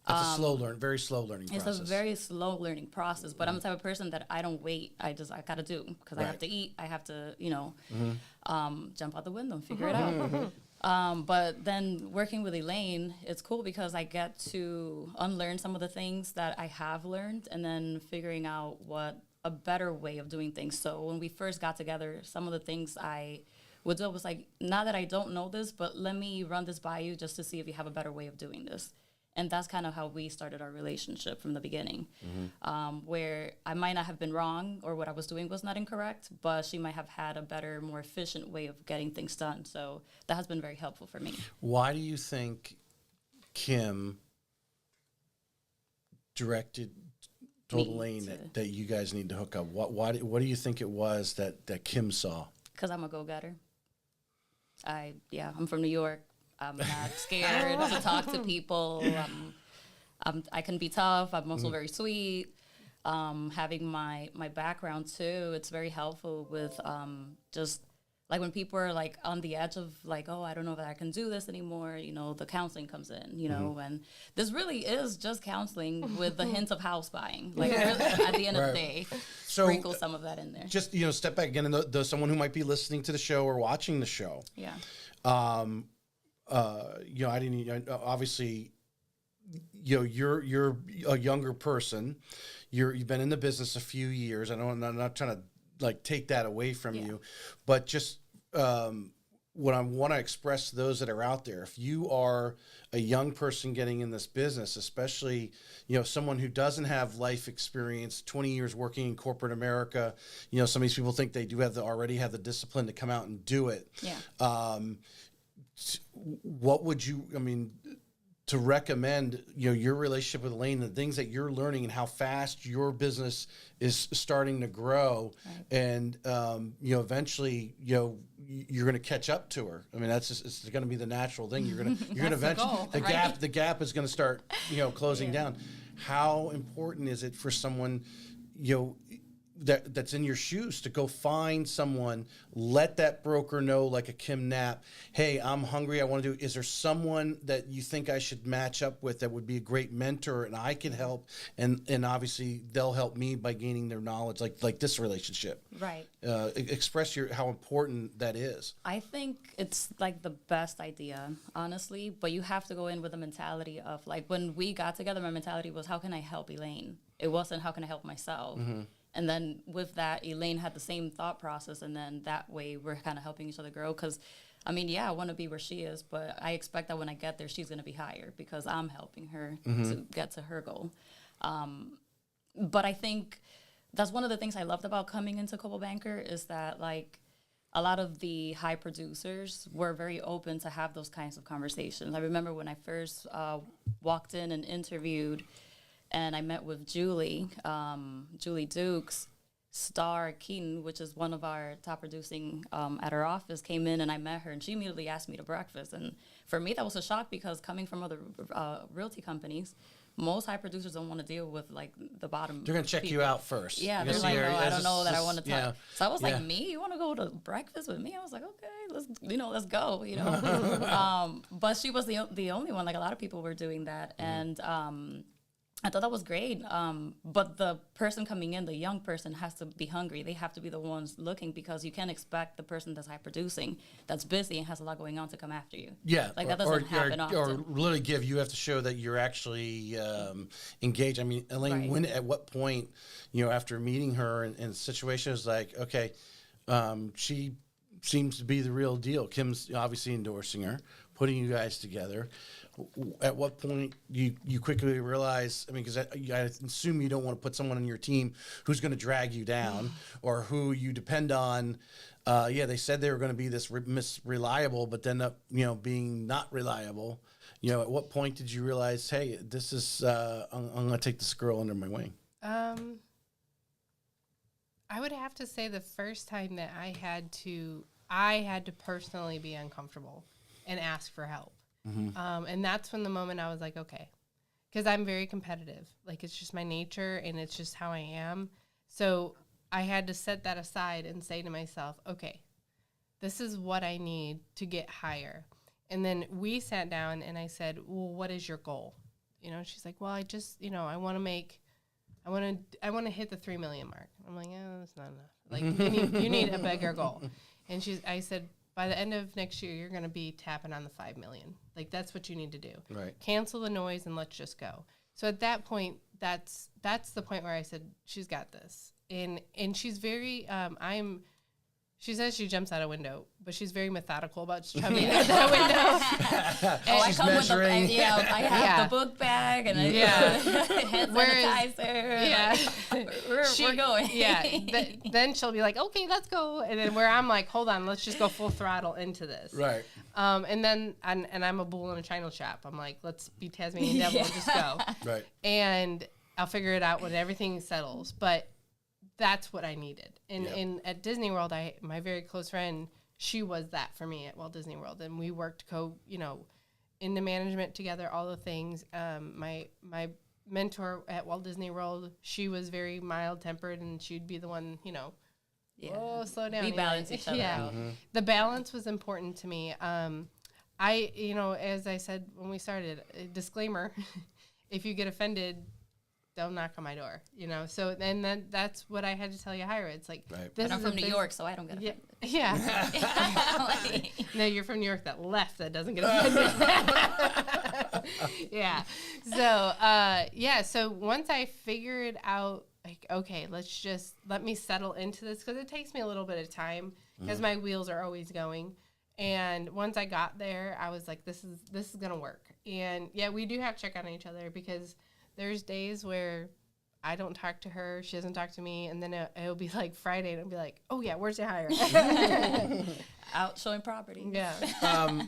That's a very slow learning process. It's a very slow learning process, but I'm the type of person that I don't wait. I got to do, because I have to eat. I have to, you know, jump out the window and figure it out. But then working with Elaine, it's cool because I get to unlearn some of the things that I have learned and then figuring out what a better way of doing things. So when we first got together, some of the things I would do was like, not that I don't know this, but let me run this by you just to see if you have a better way of doing this. And that's kind of how we started our relationship from the beginning, where I might not have been wrong or what I was doing was not incorrect, but she might have had a better, more efficient way of getting things done. So that has been very helpful for me. Why do you think Kim told Elaine that you guys need to hook up? What do you think it was that Kim saw? Because I'm a go-getter. I'm from New York. I'm not scared to talk to people. I can be tough. I'm also very sweet. Having my background too, it's very helpful with just like when people are like on the edge of like, oh, I don't know if I can do this anymore. You know, the counseling comes in. You know, and this really is just counseling with the hint of house buying. Like really, at the end of the day, so sprinkle some of that in there. Just step back again, and someone who might be listening to the show or watching the show. Yeah. I didn't obviously, you're a younger person. You've been in the business a few years. I'm not trying to like take that away from you, but just what I want to express to those that are out there, if you are a young person getting in this business, especially, someone who doesn't have life experience, 20 years working in corporate America, some of these people think they already have the discipline to come out and do it. Yeah. What would you, to recommend, your relationship with Elaine, the things that you're learning and how fast your business is starting to grow, and, eventually, you're going to catch up to her. It's going to be the natural thing. You're going to eventually, the gap is going to start, closing down. How important is it for someone, that's in your shoes to go find someone, let that broker know, like a Kim Knapp, hey, I'm hungry, I want to do, is there someone that you think I should match up with that would be a great mentor and I can help, and obviously they'll help me by gaining their knowledge, like this relationship. Right. Express how important that is. I think it's like the best idea, honestly, but you have to go in with a mentality of like, when we got together, my mentality was, how can I help Elaine? It wasn't, how can I help myself? And then with that, Elaine had the same thought process, and then that way we're kind of helping each other grow. Because, I want to be where she is, but I expect that when I get there, she's going to be higher because I'm helping her to get to her goal. But I think that's one of the things I loved about coming into Caldwell Banker is that, like, a lot of the high producers were very open to have those kinds of conversations. I remember when I first walked in and interviewed, and I met with Julie Dukes. Star Keaton, which is one of our top producing at our office, came in and I met her, and she immediately asked me to breakfast. And for me, that was a shock because coming from other realty companies, most high producers don't want to deal with like the bottom. They're going to check you out first. Yeah, they're like, no, I don't know that I want to talk. Yeah. So I was like, me? You want to go to breakfast with me? I was like, okay, let's go. But she was the only one. Like a lot of people were doing that, and I thought that was great. But the person coming in, the young person, has to be hungry. They have to be the ones looking, because you can't expect the person that's high producing, that's busy and has a lot going on, to come after you. Yeah, like that doesn't happen often. Or literally you have to show that you're actually engaged. I mean, Elaine, Right. at what point, after meeting her in situations like, okay, she seems to be the real deal. Kim's obviously endorsing her, putting you guys together. At what point you quickly realize, I mean, because I assume you don't want to put someone on your team who's going to drag you down or who you depend on. They said they were going to be this reliable, but then being not reliable. At what point did you realize, hey, this is I'm going to take this girl under my wing? I would have to say the first time that I had to personally be uncomfortable and ask for help. Mm-hmm. And that's when the moment I was like, okay, because I'm very competitive. Like, it's just my nature and it's just how I am. So I had to set that aside and say to myself, okay, this is what I need to get higher. And then we sat down and I said, well, what is your goal? She's like, well, I just, I want to hit the 3 million mark. I'm like, that's not enough. Like, you need a bigger goal. And I said, by the end of next year, you're going to be tapping on the 5 million. Like, that's what you need to do. Right. Cancel the noise and let's just go. So at that point, that's the point where I said, she's got this. And she's very, she says she jumps out a window, but she's very methodical about jumping out that window. I come measuring. With I have the book bag and hand sanitizer. We're going. Then she'll be like, okay, let's go. And then where I'm like, hold on, let's just go full throttle into this. Right. And then, and I'm a bull in a china shop. I'm like, let's be Tasmanian devil and just go. Right. And I'll figure it out when everything settles. But that's what I needed. And at Disney World, my very close friend, she was that for me at Walt Disney World. And we worked into management together, all the things. My mentor at Walt Disney World, she was very mild-tempered, and she'd be the one, oh, slow down. We balance each other out. Mm-hmm. The balance was important to me. As I said when we started, disclaimer, if you get offended, don't knock on my door, So then that's what I had to tell you, Hyra. It's like, but I'm from New York, so I don't get offended. Yeah. No, you're from New York that left that doesn't get offended. Yeah. So, so once I figured out, like, okay, let me settle into this, because it takes me a little bit of time, because my wheels are always going. And once I got there, I was like, this is going to work. And we do have to check on each other, because there's days where I don't talk to her, she doesn't talk to me, and then it'll be like Friday, and it'll be like, oh yeah, where's your hire? Out showing property. Yeah.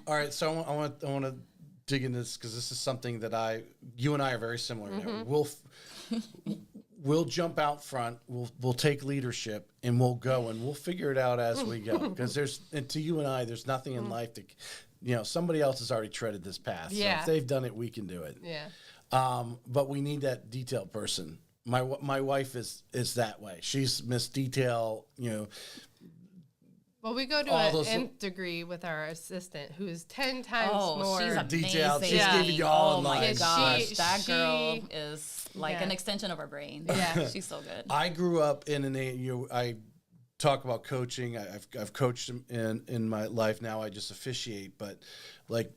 All right, so I want to dig into this, because this is something that you and I are very similar. Mm-hmm. We'll jump out front. We'll take leadership, and we'll go, and we'll figure it out as we go. Because to you and I, there's nothing in life that somebody else has already treaded this path. Yeah. So if they've done it, we can do it. Yeah. But we need that detail person. My wife is that way. She's Miss Detail, Well, we go to an nth degree with our assistant, who is 10 times more she's detailed. She's giving you all in life. Oh my gosh, that girl is like an extension of our brain. Yeah, she's so good. I grew up in I talk about coaching. I've coached in my life. Now I just officiate, but like.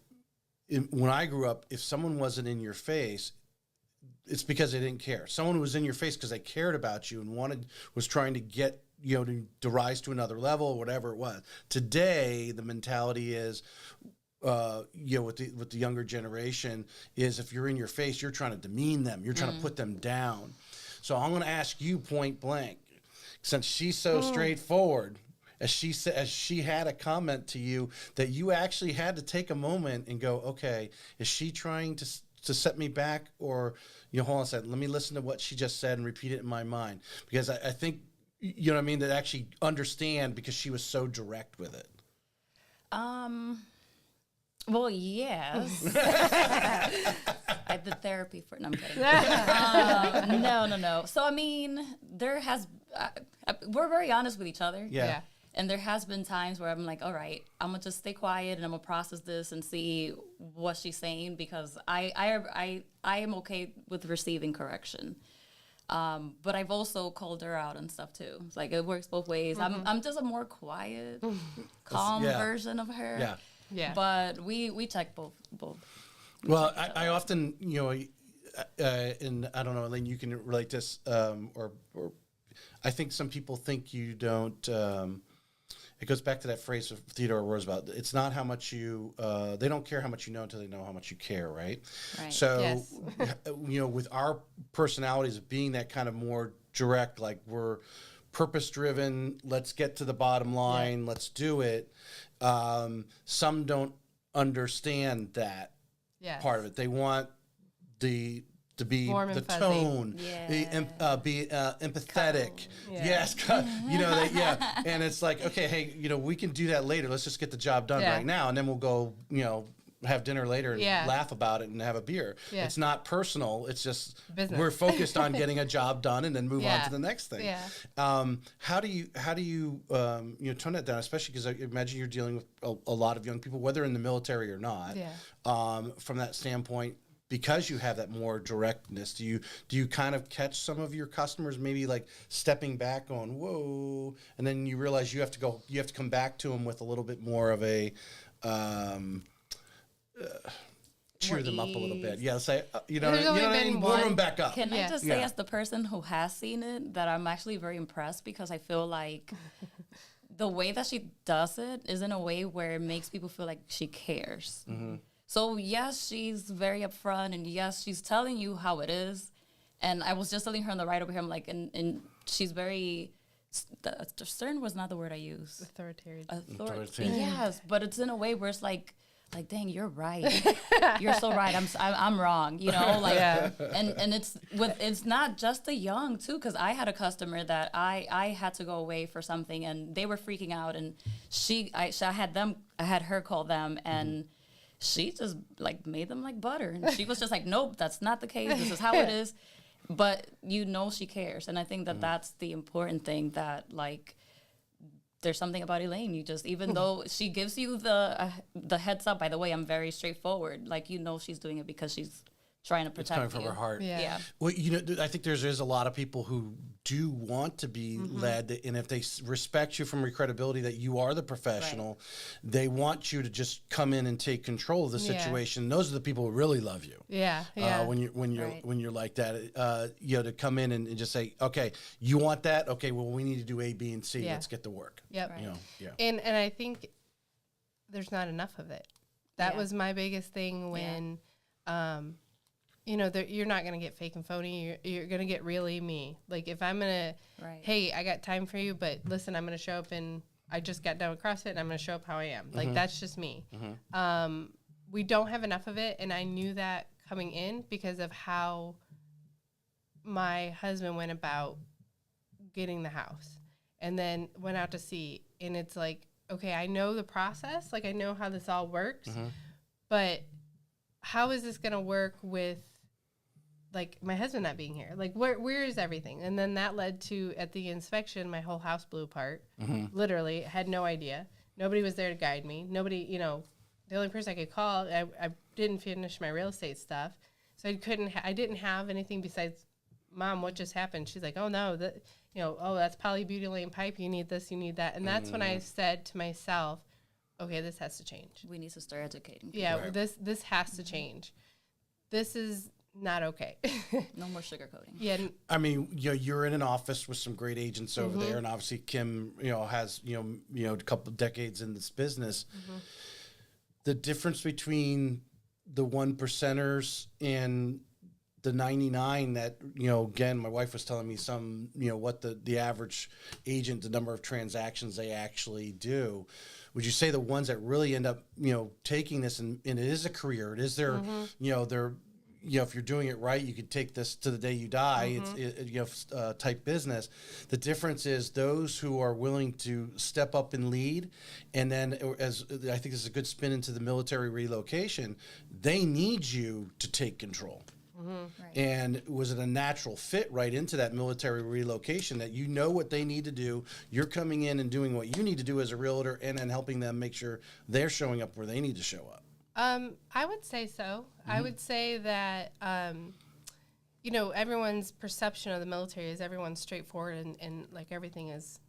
When I grew up, if someone wasn't in your face, it's because they didn't care. Someone who was in your face because they cared about you and was trying to get to rise to another level, or whatever it was. Today, the mentality is, with the younger generation, is if you're in your face, you're trying to demean them, you're trying to put them down. So I'm going to ask you point blank, since she's so straightforward. As she had a comment to you that you actually had to take a moment and go, okay, is she trying to set me back, or hold on a second, let me listen to what she just said and repeat it in my mind, because I think that actually understand, because she was so direct with it. Well, yes. I did therapy for. No, I'm kidding. No. So I mean, we're very honest with each other. Yeah. And there has been times where I'm like, all right, I'm gonna just stay quiet and I'm gonna process this and see what she's saying, because I am okay with receiving correction. But I've also called her out and stuff too. It's like it works both ways. I'm just a more quiet, calm version of her. Yeah. Yeah. But we check both. Well, I often, and I don't know, Elaine, you can relate this, or I think some people think you don't. It goes back to that phrase of Theodore Roosevelt. It's not how much they don't care how much you know until they know how much you care, right? Right. So, Yes. With our personalities of being that kind of more direct, like we're purpose-driven, let's get to the bottom line, let's do it. Some don't understand that Yes. part of it. They want to be Warm and the fuzzy. tone, Yeah. be empathetic. Yeah. Yes, and it's like, okay, hey, we can do that later. Let's just get the job done Yeah. right now, and then we'll go, have dinner later and Yeah. laugh about it and have a beer. Yeah. It's not personal. It's just Business. we're focused on getting a job done and then move on Yeah. to the next thing. Yeah. How do you tone that down, especially because I imagine you're dealing with a lot of young people, whether in the military or not. Yeah. From that standpoint, because you have that more directness, do you kind of catch some of your customers maybe like stepping back on whoa, and then you realize you have to come back to them with a little bit more of a cheer More them up a little bit. ease. Yeah, say There's only been warm them one- back up. Can I Yeah. just say, Yeah. as the person who has seen it, that I'm actually very impressed, because I feel like the way that she does it is in a way where it makes people feel like she cares. So yes, she's very upfront, and yes, she's telling you how it is. And I was just telling her on the ride over here, I'm like, and she's very, stern was not the word I used. Authoritarian. Authoritarian. Yes, but it's in a way where it's like, dang, you're right. You're so right. I'm wrong. Yeah. And it's not just the young too, because I had a customer that I had to go away for something, and they were freaking out, and I had her call them, and she just like made them like butter, and she was just like, nope, that's not the case. This is how it is. But she cares, and I think that that's the important thing, that like. There's something about Elaine. You just, even though she gives you the heads up, by the way, I'm very straightforward. Like, she's doing it because she's trying to It's protect coming from you. her heart. Yeah. Well, I think there's a lot of people who do want to be led, and if they respect you from your credibility that you are the professional, they want you to just come in and take control of the Yeah. situation. Those are the people who really love you. Yeah. Yeah. When you're like that, to come in and just say, okay, you want that? Okay, well, we need to do A, B, and C. Yeah. Let's get to work. Yep. Right. Yeah. And I think there's not enough of it. That Yeah. was my biggest thing when, you're not going to get fake and phony. You're going to get really me. Like if I'm going to, Right. hey, I got time for you, but listen, I'm going to show up and I just got done with CrossFit and I'm going to show up how I am. Like that's just me. We don't have enough of it. And I knew that coming in because of how my husband went about getting the house and then went out to see. And it's like, okay, I know the process. Like I know how this all works, but how is this going to work with like my husband not being here? Like where is everything? And then that led to, at the inspection, my whole house blew apart. Literally, had no idea. Nobody was there to guide me. Nobody, the only person I could call, I didn't finish my real estate stuff. So I didn't have anything besides, Mom, what just happened? She's like, oh no, that's polybutylene pipe. You need this, you need that. And that's when I said to myself, okay, this has to change. We need to start educating. Yeah, Right. this has to change. This is not okay. No more sugarcoating. Yeah, I mean, you're in an office with some great agents over there, and obviously Kim, has a couple of decades in this business. The difference between the 1%ers and the 99 that, again, my wife was telling me some, what the average agent, the number of transactions they actually do. Would you say the ones that really end up, taking this and it is a career, it is their, if you're doing it right, you could take this to the day you die. It's type business. The difference is those who are willing to step up and lead, and then as I think this is a good spin into the military relocation, they need you to take control. Right. And was it a natural fit right into that military relocation that you know what they need to do? You're coming in and doing what you need to do as a realtor and then helping them make sure they're showing up where they need to show up. I would say so. I would say that, everyone's perception of the military is everyone's straightforward and like everything is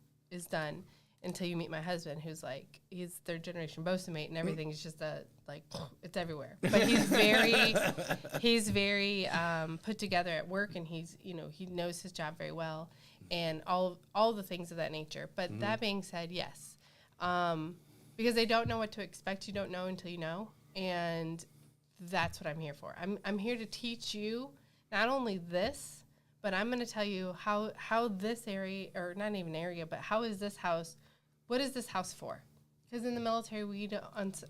done until you meet my husband, who's like, he's third generation Bosa mate and everything is just it's everywhere. But he's very put together at work, and he knows his job very well and all the things of that nature. But that being said, yes, because they don't know what to expect. You don't know until you know. And that's what I'm here for. I'm here to teach you not only this, but I'm going to tell you how this area, or not even area, but what is this house for? Because in the military,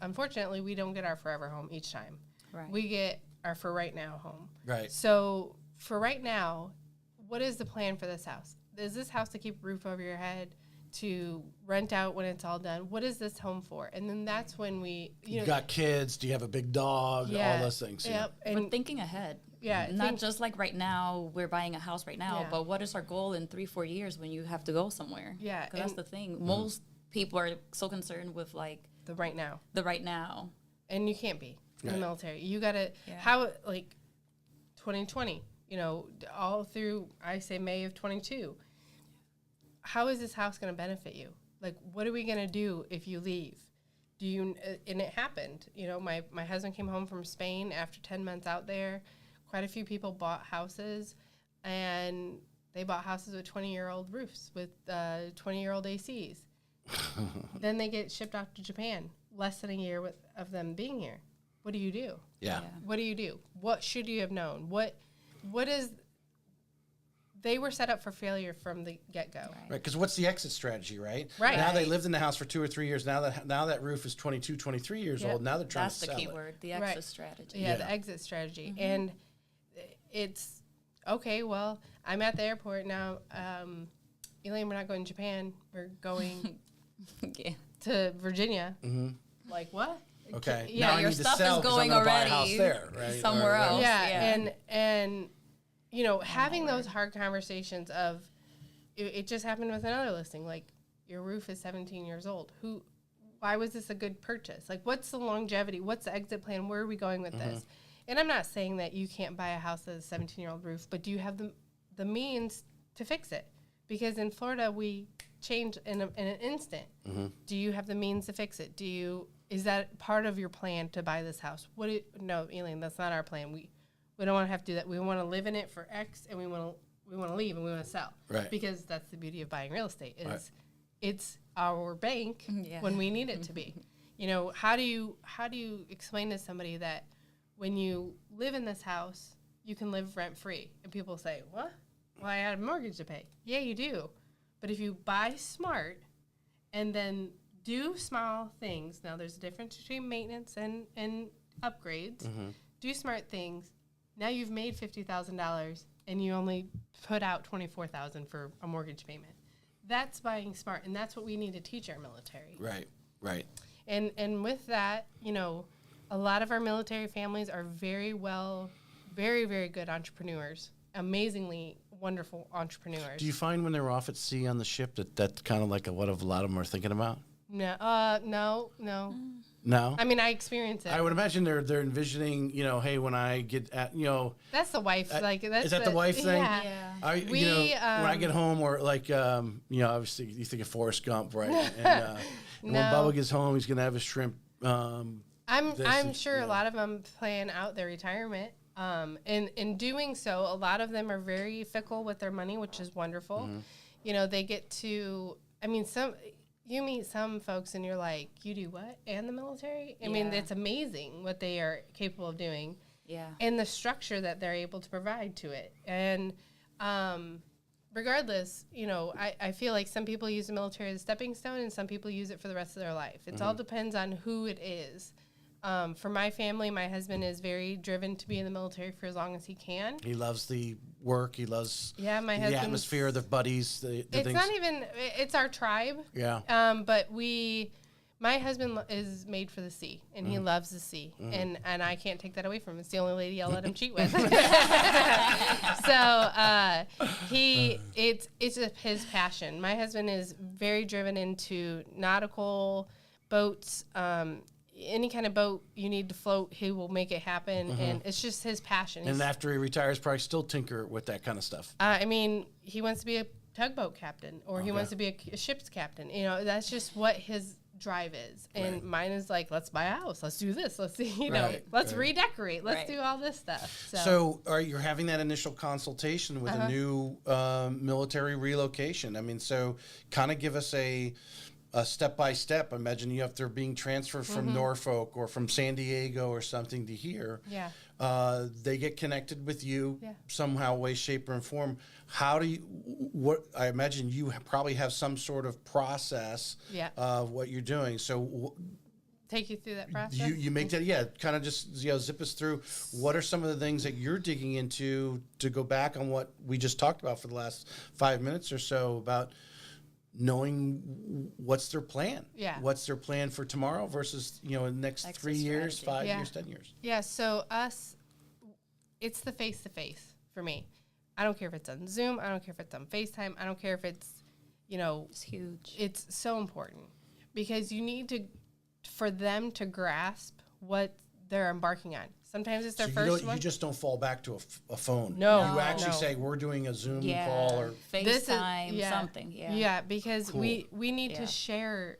unfortunately, we don't get our forever home each time. Right. We get our for right now home. Right. So for right now, what is the plan for this house? Is this house to keep a roof over your head, to rent out when it's all done? What is this home for? And then that's when you got kids? Do you have a big dog? All those things. Yep. But And thinking ahead. Yeah, Not just like right now, we're buying a house right now, Yeah. but what is our goal in 3-4 years when you have to go somewhere? Yeah, Because that's and- the thing. Most people are so concerned with like the right now. the right now. And you can't be in the Right. military. You got to, Yeah. 2020, all through, I say May of 22, how is this house going to benefit you? Like, what are we going to do if you leave? And it happened. My husband came home from Spain after 10 months out there. Quite a few people bought houses, and they bought houses with 20-year-old roofs, with 20-year-old ACs. Then they get shipped off to Japan, less than a year of them being here. What do you do? Yeah. What do you do? What should you have known? What is... They were set up for failure from the get-go. Right, because what's the exit strategy, right? Right. Now they lived in the house for 2 or 3 years. Now that roof is 22, 23 years Yep. old. Now they're trying That's to the sell key it. word, the Right. exit strategy. Yeah, Yeah. the exit strategy. And it's, okay, well, I'm at the airport now. Elaine, we're not going to Japan. We're going Yeah. to Virginia. Like, what? Okay. Yeah, now I your need to stuff sell is 'cause I'm going gonna buy a house already there, right? somewhere Or- else. Yeah, Yeah. and having those hard conversations of, it just happened with another listing. Like, your roof is 17 years old. Why was this a good purchase? Like, what's the longevity? What's the exit plan? Where are we going with this? And I'm not saying that you can't buy a house that has a 17-year-old roof, but do you have the means to fix it? Because in Florida, we change in an instant. Do you have the means to fix it? Is that part of your plan to buy this house? No, Elaine, that's not our plan. We don't want to have to do that. We want to live in it for X, and we want to leave, and we want to sell. Right. Because that's the beauty of buying real estate is Right. it's our bank Yeah. when we need it to be. How do you explain to somebody that when you live in this house, you can live rent free? And people say, what? Well, I had a mortgage to pay. Yeah, you do. But if you buy smart and then do small things, now there's a difference between maintenance and upgrades. Do smart things. Now you've made $50,000 and you only put out $24,000 for a mortgage payment. That's buying smart, and that's what we need to teach our military. Right. And with that, a lot of our military families are very, very good entrepreneurs, amazingly wonderful entrepreneurs. Do you find when they're off at sea on the ship that's kind of like what a lot of them are thinking about? No. No. I mean, I experience it. I would imagine they're envisioning, hey, when I get at, That's the wife. is that the wife thing? Yeah. Yeah. When I get home, or like, obviously you think of Forrest Gump, right? And when No. Bubba gets home, he's gonna have his shrimp. I'm sure a lot of them plan out their retirement. In doing so, a lot of them are very fickle with their money, which is wonderful. They get to, you meet some folks and you're like, you do what? And the military? I mean, Yeah. it's amazing what they are capable of doing. Yeah. And the structure that they're able to provide to it. And regardless, I feel like some people use the military as a stepping stone and some people use it for the rest of their life. It all depends on who it is. For my family, my husband is very driven to be in the military for as long as he can. He loves the work. He loves Yeah, my the husband's- atmosphere, the buddies, the It's things. not even, it's our tribe. Yeah. But we My husband is made for the sea, and he loves the sea, and I can't take that away from him. It's the only lady I'll let him cheat with. It's his passion. My husband is very driven into nautical boats. Any kind of boat you need to float, he will make it happen, and it's just his passion. And after he retires, probably still tinker with that kind of stuff. I mean, he wants to be a tugboat captain, or he wants to be a ship's captain. You know, that's just what his drive is. And mine is like, let's buy a house, let's do this, let's see, let's redecorate, let's do all this stuff. So are you having that initial consultation with a new military relocation? I mean, so kind of give us a step by step. Imagine you, if they're being transferred from Norfolk or from San Diego or something to here. Yeah. They get connected with you somehow, way, shape, or form. How do you? I imagine you probably have some sort of process of what you're doing. So take you through that process. You make that kind of just zip us through. What are some of the things that you're digging into to go back on what we just talked about for the last 5 minutes or so about knowing what's their plan? Yeah. What's their plan for tomorrow versus, in the next 3 years, 5 years, 10 years? Yeah. So it's the face-to-face for me. I don't care if it's on Zoom. I don't care if it's on FaceTime. I don't care if it's, it's huge. It's so important because you need for them to grasp what they're embarking on. Sometimes it's their first one. You just don't fall back to a phone. No. You actually say, we're doing a Zoom call or FaceTime, something. Yeah, because we need to share,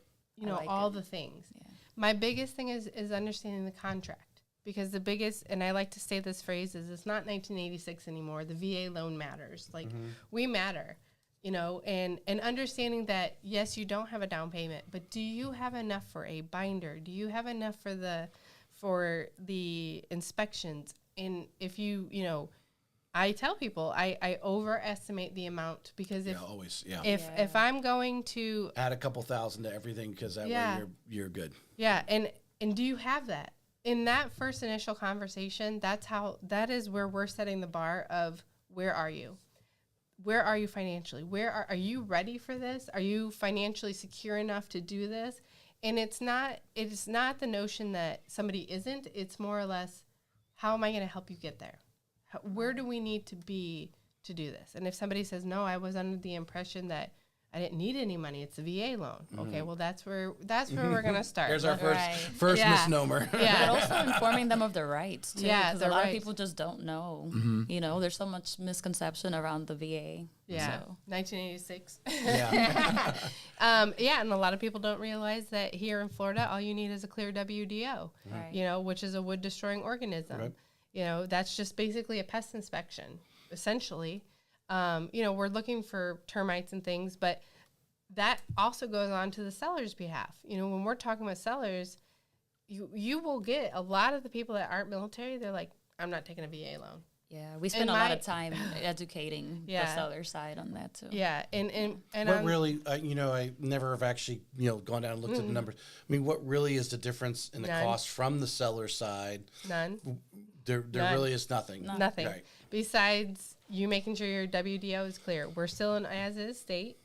all the things. Yeah. My biggest thing is understanding the contract. Because the biggest, and I like to say this phrase, is it's not 1986 anymore. The VA loan matters. Like, we matter, and understanding that, yes, you don't have a down payment, but do you have enough for a binder? Do you have enough for the inspections? And if I tell people I overestimate the amount because if I'm going to add a couple thousand to everything because that way you're good. Yeah, and do you have that? In that first initial conversation, that is where we're setting the bar of where are you? Where are you financially? Are you ready for this? Are you financially secure enough to do this? And it's not the notion that somebody isn't. It's more or less, how am I going to help you get there? Where do we need to be to do this? And if somebody says, no, I was under the impression that I didn't need any money, it's a VA loan. Okay, well that's where we're gonna start. There's our first misnomer. Yeah, but also informing them of their rights too. Yeah, because a lot of people just don't know. There's so much misconception around the VA. Yeah, 1986. Yeah. And a lot of people don't realize that here in Florida, all you need is a clear WDO. Right. Which is a wood destroying organism. Right. That's just basically a pest inspection, essentially. We're looking for termites and things, but that also goes on to the seller's behalf. When we're talking with sellers, you will get a lot of the people that aren't military. They're like, I'm not taking a VA loan. Yeah, we spend a lot of time educating the seller side on that too. Yeah, and what really, I never have actually, gone down and looked at the numbers. I mean, what really is the difference in the cost from the seller side? None. There really is nothing. Nothing. Right. Besides you making sure your WDO is clear. We're still an as-is state.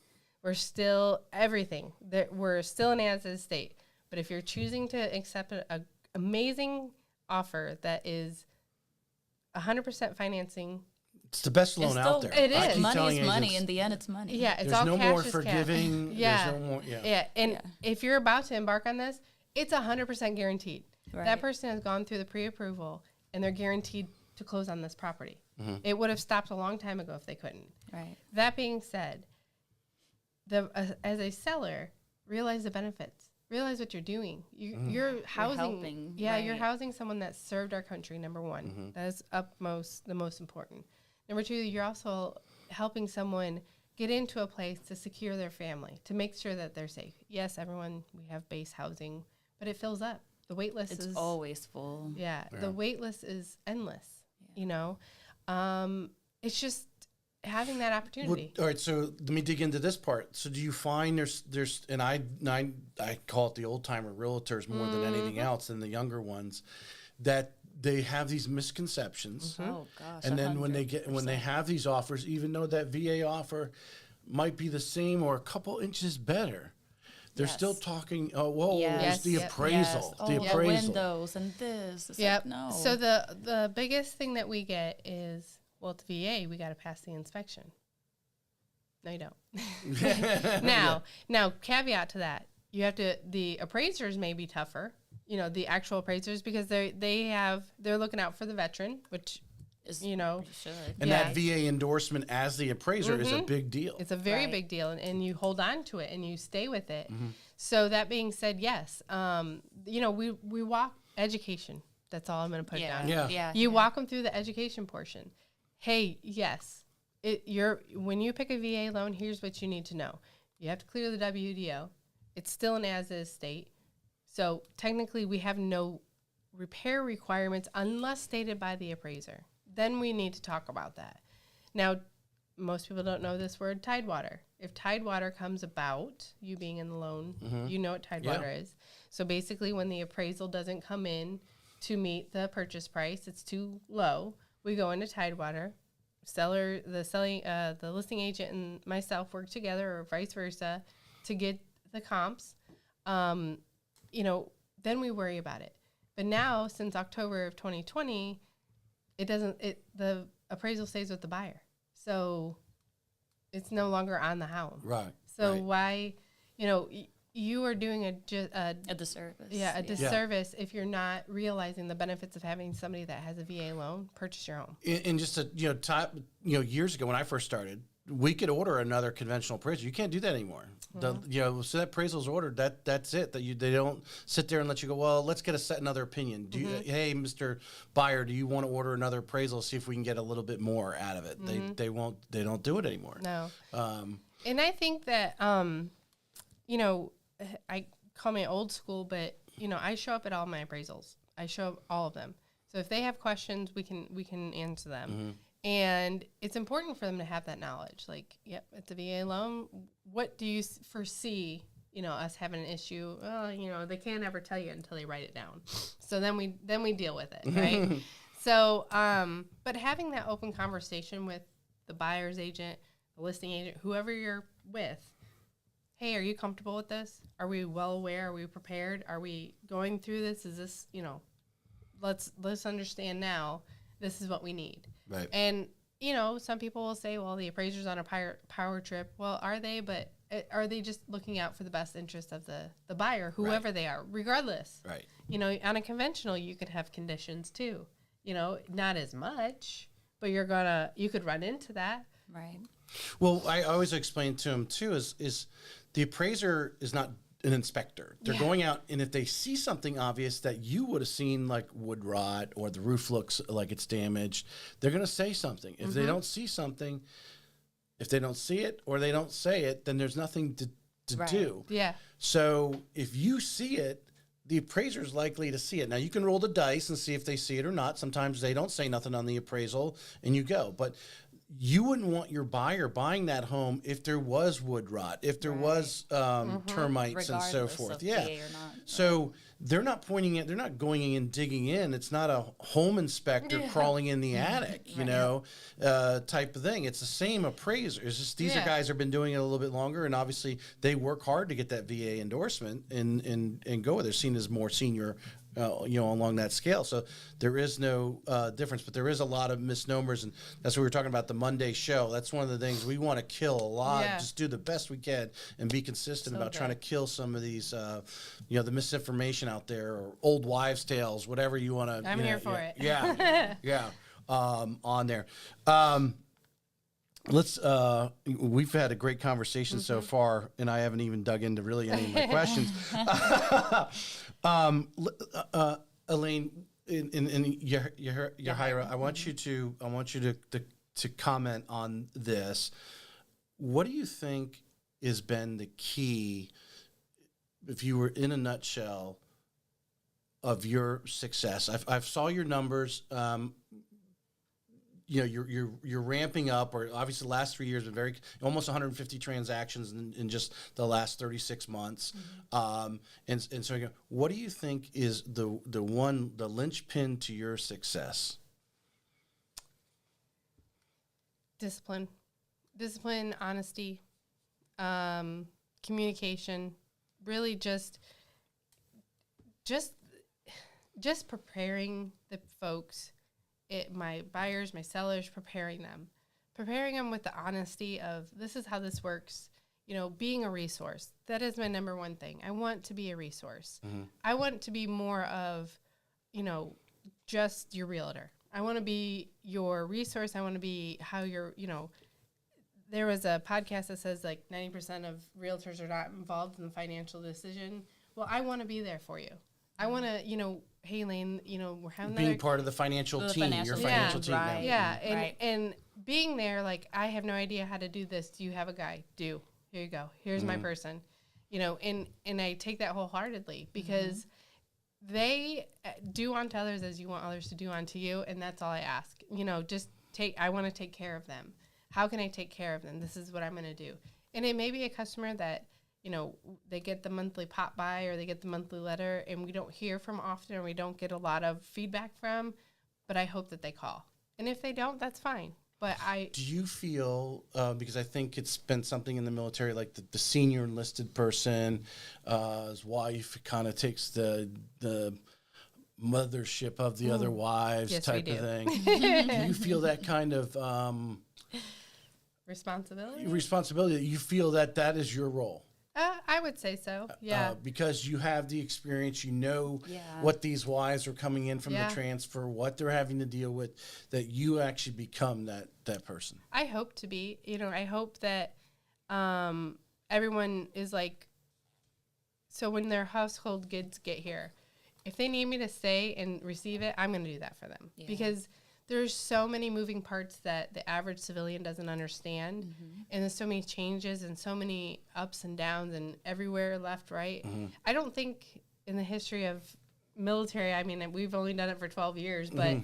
We're still everything. We're still an as-is state. But if you're choosing to accept an amazing offer that is 100% financing, it's the best loan out there. It is. Money is money. In the end, it's money. Yeah, it's there's all no cash more is forgiving. Cash. Yeah. There's no more. Yeah. Yeah. And if you're about to embark on this, it's 100% guaranteed. Right. That person has gone through the pre-approval, and they're guaranteed to close on this property. It would have stopped a long time ago if they couldn't. Right. That being said, as a seller, realize the benefits. Realize what you're doing. You're housing. You're housing someone that served our country. Number one, that is the most important. Number two, you're also helping someone get into a place to secure their family, to make sure that they're safe. Yes, we have base housing, but it fills up. The wait list is always full. Yeah, the wait list is endless. It's just having that opportunity. All right, so let me dig into this part. So do you find there's and I call it the old timer realtors more than anything else, than the younger ones, that they have these misconceptions. Oh gosh. And then when they have these offers, even though that VA offer might be the same or a couple inches better, they're Yes. still talking. Oh, whoa, Yes. it's the Yep. appraisal. Yes. The Oh, appraisal. windows and this. It's Yep. like, no. So the biggest thing that we get is, well, at the VA, we got to pass the inspection. No, you don't. Now, caveat to that, you have to. The appraisers may be tougher. You know, the actual appraisers, because they're looking out for the veteran, which It's- you know, you should. And Yeah. that VA endorsement as the appraiser is a big deal. it's a very Right. big deal, and you hold on to it and you stay with it. So that being said, yes, you know, we walk education. That's all I'm going to put Yeah. down. Yeah. Yeah. You walk them through the education portion. Hey, yes, when you pick a VA loan, here's what you need to know. You have to clear the WDO. It's still an as-is state. So technically, we have no repair requirements unless stated by the appraiser. Then we need to talk about that. Now, most people don't know this word, Tidewater. If Tidewater comes about, you being in the loan, you know what Tidewater is. So basically, when the appraisal doesn't come in to meet the purchase price, it's too low, we go into Tidewater. The listing agent and myself work together, or vice versa, to get the comps. You know, then we worry about it. But now, since October of 2020, the appraisal stays with the buyer. So it's no longer on the home. Right. So right. why, you know, you are doing a disservice. disservice if you're not realizing the benefits of having somebody that has a VA loan purchase your home. And just years ago when I first started, we could order another conventional appraisal. You can't do that anymore. So that appraisal's ordered. That's it. They don't sit there and let you go, well, let's get another opinion. Hey, Mr. Buyer, do you want to order another appraisal? See if we can get a little bit more out of it. They won't. They don't do it anymore. No. And I think that you know, I call me old school, but you know, I show up at all my appraisals. I show up all of them. So if they have questions, we can answer them. And it's important for them to have that knowledge. Like, yep, it's a VA loan. What do you foresee, you know, us having an issue? You know, they can't ever tell you until they write it down. So then we deal with it, right? So, but having that open conversation with the buyer's agent, the listing agent, whoever you're with, hey, are you comfortable with this? Are we well aware? Are we prepared? Are we going through this? Is this, you know, let's understand now. This is what we need. Right. And, you know, some people will say, well, the appraiser's on a power trip. Well, are they? But are they just looking out for the best interest of the buyer, whoever they are, regardless? Right. You know, on a conventional, you could have conditions too. You know, not as much, but you could run into that. Right. Well, I always explain to them too is the appraiser is not an inspector. They're going out, and if they see something obvious that you would have seen, like wood rot or the roof looks like it's damaged, they're going to say something. If they don't see something, if they don't see it or they don't say it, then there's nothing to do. Yeah. So if you see it, the appraiser is likely to see it. Now, you can roll the dice and see if they see it or not. Sometimes they don't say nothing on the appraisal, and you go. But you wouldn't want your buyer buying that home if there was wood rot, if there was termites and so Regardless forth. of Yeah. VA or not. So they're not pointing it. They're not going in and digging in. It's not a home inspector crawling in the attic, you know, type of thing. It's the same appraiser. It's just these are guys that have been doing it a little bit longer, and obviously they work hard to get that VA endorsement and go. They're seen as more senior. You know, along that scale. So there is no difference, but there is a lot of misnomers. And that's what we were talking about the Monday show. That's one of the things we want to kill a lot, just do the best we can and be consistent about trying to kill some of these, you know, the misinformation out there or old wives' tales, whatever you want to. I'm here for it. Yeah. Yeah. On there. Let's. We've had a great conversation so far, and I haven't even dug into really any of my questions. Elaine, in Yahira, I want you to comment on this. What do you think has been the key, if you were in a nutshell, of your success? I've saw your numbers. You know, you're ramping up, or obviously the last 3 years have been almost 150 transactions in just the last 36 months. And so what do you think is the linchpin to your success? Discipline, honesty, communication, really just preparing the folks, my buyers, my sellers, preparing them with the honesty of, this is how this works. You know, being a resource. That is my number one thing. I want to be a resource. I want to be more of, you know, just your realtor. I want to be your resource. I want to be how you're, you know, there was a podcast that says like 90% of realtors are not involved in the financial decision. Well, I want to be there for you. I want to, you know, hey, Elaine, you know, we're having being part of the financial team, your financial team. Right. Yeah, and being there, like, I have no idea how to do this. Do you have a guy? Here you go. Here's my person. You know, and I take that wholeheartedly because they do unto others as you want others to do unto you, and that's all I ask. You know, I want to take care of them. How can I take care of them? This is what I'm going to do. And it may be a customer that, you know, they get the monthly pop by or they get the monthly letter and we don't hear from often or we don't get a lot of feedback from, but I hope that they call. And if they don't, that's fine. But do you feel, because I think it's been something in the military, like the senior enlisted person, his wife kind of takes the mothership of the other wives type of thing. Do you feel that kind of responsibility? You feel that is your role? I would say so, yeah. Because you have the experience, you know what these wives are coming in from the transfer, what they're having to deal with, that you actually become that person. I hope to be. You know, I hope that everyone is like, so when their household goods get here, if they need me to stay and receive it, I'm going to do that for them. Yeah. Because there's so many moving parts that the average civilian doesn't understand. And there's so many changes and so many ups and downs and everywhere left, right. I don't think in the history of military, I mean, we've only done it for 12 years, but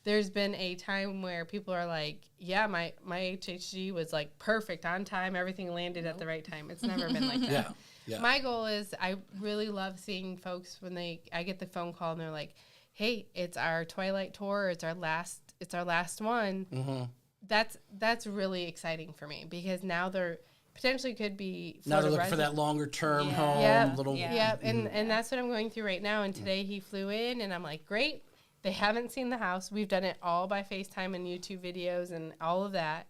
there's been a time where people are like, yeah, my HHG was like perfect on time. Everything landed at the right time. It's never been like that. Yeah. My goal is, I really love seeing folks when I get the phone call and they're like, hey, it's our twilight tour. It's our last one. That's really exciting for me because now they're potentially could be now they're looking for that longer term home. And that's what I'm going through right now. And today he flew in and I'm like, great. They haven't seen the house. We've done it all by FaceTime and YouTube videos and all of that.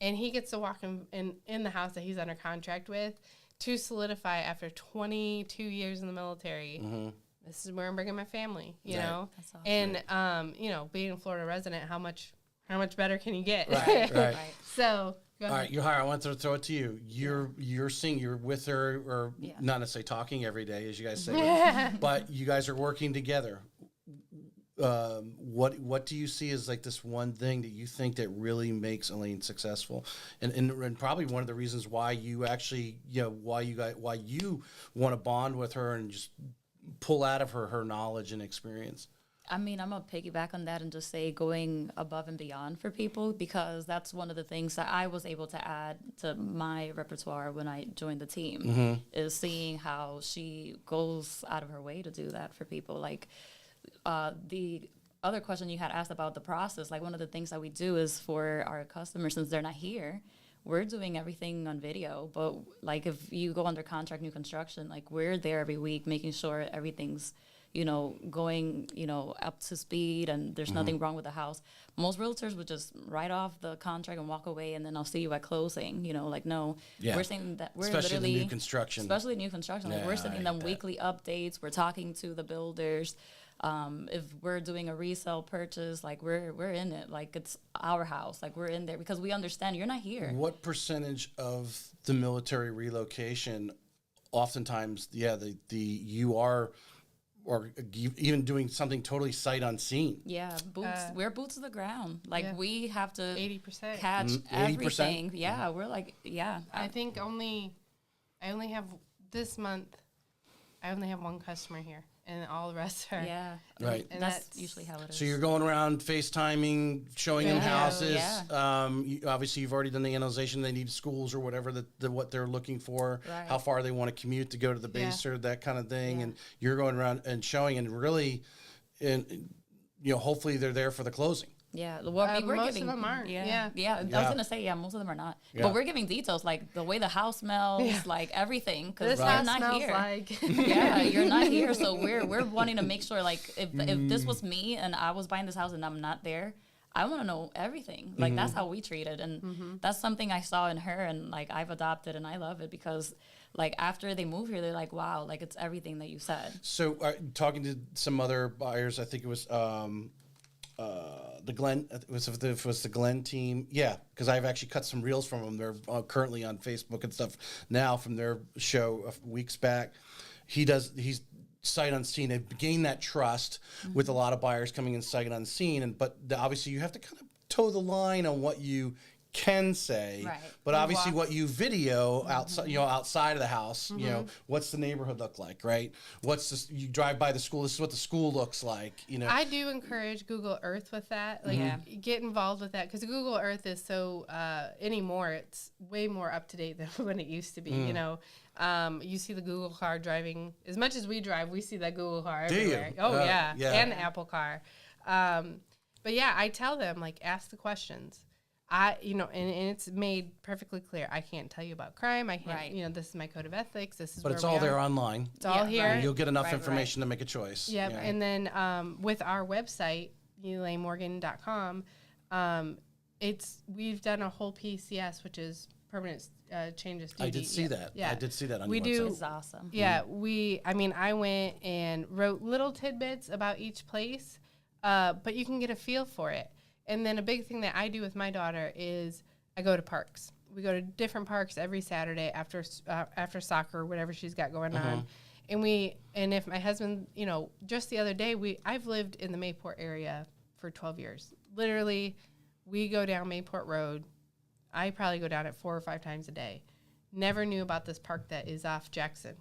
And he gets to walk in the house that he's under contract with to solidify after 22 years in the military. This is where I'm bringing my family, you know? That's awesome. And, you know, being a Florida resident, how much better can you get? Right. So, go ahead. All right, Yohara, I want to throw it to you. You're seeing, you're with her, or not necessarily talking every day, as you guys say, but you guys are working together. What do you see as like this one thing that you think that really makes Elaine successful, and probably one of the reasons why you actually, you know, why you want to bond with her and just pull out of her knowledge and experience? I mean, I'm going to piggyback on that and just say going above and beyond for people, because that's one of the things that I was able to add to my repertoire when I joined the team, is seeing how she goes out of her way to do that for people. Like, the other question you had asked about the process, like one of the things that we do is for our customers, since they're not here, we're doing everything on video. But like if you go under contract new construction, like we're there every week making sure everything's, you know, going, you know, up to speed and there's nothing wrong with the house. Most realtors would just write off the contract and walk away and then I'll see you at closing, you know, like, no, we're saying that we're especially literally, new construction. Especially new construction. Like we're sending them weekly updates. We're talking to the builders. If we're doing a resale purchase, like we're in it, like it's our house, like we're in there because we understand you're not here. What percentage of the military relocation, oftentimes, you are, or even doing something totally sight unseen? Yeah, we're boots to the ground. Like we have to 80% catch 80%? everything. Yeah, we're like, I think I only have this month. I only have one customer here. And all the rest are right. And that's usually how it is. So you're going around FaceTiming, showing them houses. Obviously, you've already done the analyzation. They need schools or whatever what they're looking for. Right. How far they want to commute to go to the base or that kind of thing. And you're going around and showing, and really, and you know, hopefully they're there for the closing. Yeah, well, I mean, we're most giving, of them aren't. Yeah. Yeah. I was gonna say, most of them are not. Yeah. But we're giving details, like the way the house smells, like everything, because This you're house not smells here. like. Yeah, you're not here, so we're wanting to make sure, like, if this was me and I was buying this house and I'm not there, I want to know everything. Like, that's how we treat it, and that's something I saw in her, and like I've adopted, and I love it because, like, after they move here, they're like, wow, like it's everything that you said. So, talking to some other buyers, I think it was the Glen. It was the Glen team. Yeah, because I've actually cut some reels from them. They're currently on Facebook and stuff now from their show weeks back. He's sight unseen. They've gained that trust with a lot of buyers coming in sight unseen, but obviously you have to kind of toe the line on what you can say, Right. but obviously what you video outside, outside of the house, what's the neighborhood look like, right? You drive by the school, this is what the school looks like, I do encourage Google Earth with that. Like, get involved with that, because Google Earth is so, anymore, it's way more up to date than when it used to be, you see the Google car driving, as much as we drive, we see that Google car everywhere. Do you? Oh, yeah, and the Apple car. But yeah, I tell them, like, ask the questions. And it's made perfectly clear. I can't tell you about crime. I can't, this is my code of ethics. This is but where it's all there online. It's all here. Right. You'll get enough information to make a choice. Yep. Yeah. And then with our website, ElaineMorgin.com, we've done a whole PCS, which is permanent changes duty. I did see that. Yeah. I did see that on your website. It's awesome. Yeah. I went and wrote little tidbits about each place, but you can get a feel for it. And then a big thing that I do with my daughter is I go to parks. We go to different parks every Saturday after soccer or whatever she's got going on. And if my husband, just the other day, I've lived in the Mayport area for 12 years. Literally, we go down Mayport Road. I probably go down it 4 or 5 times a day. Never knew about this park that is off Jackson.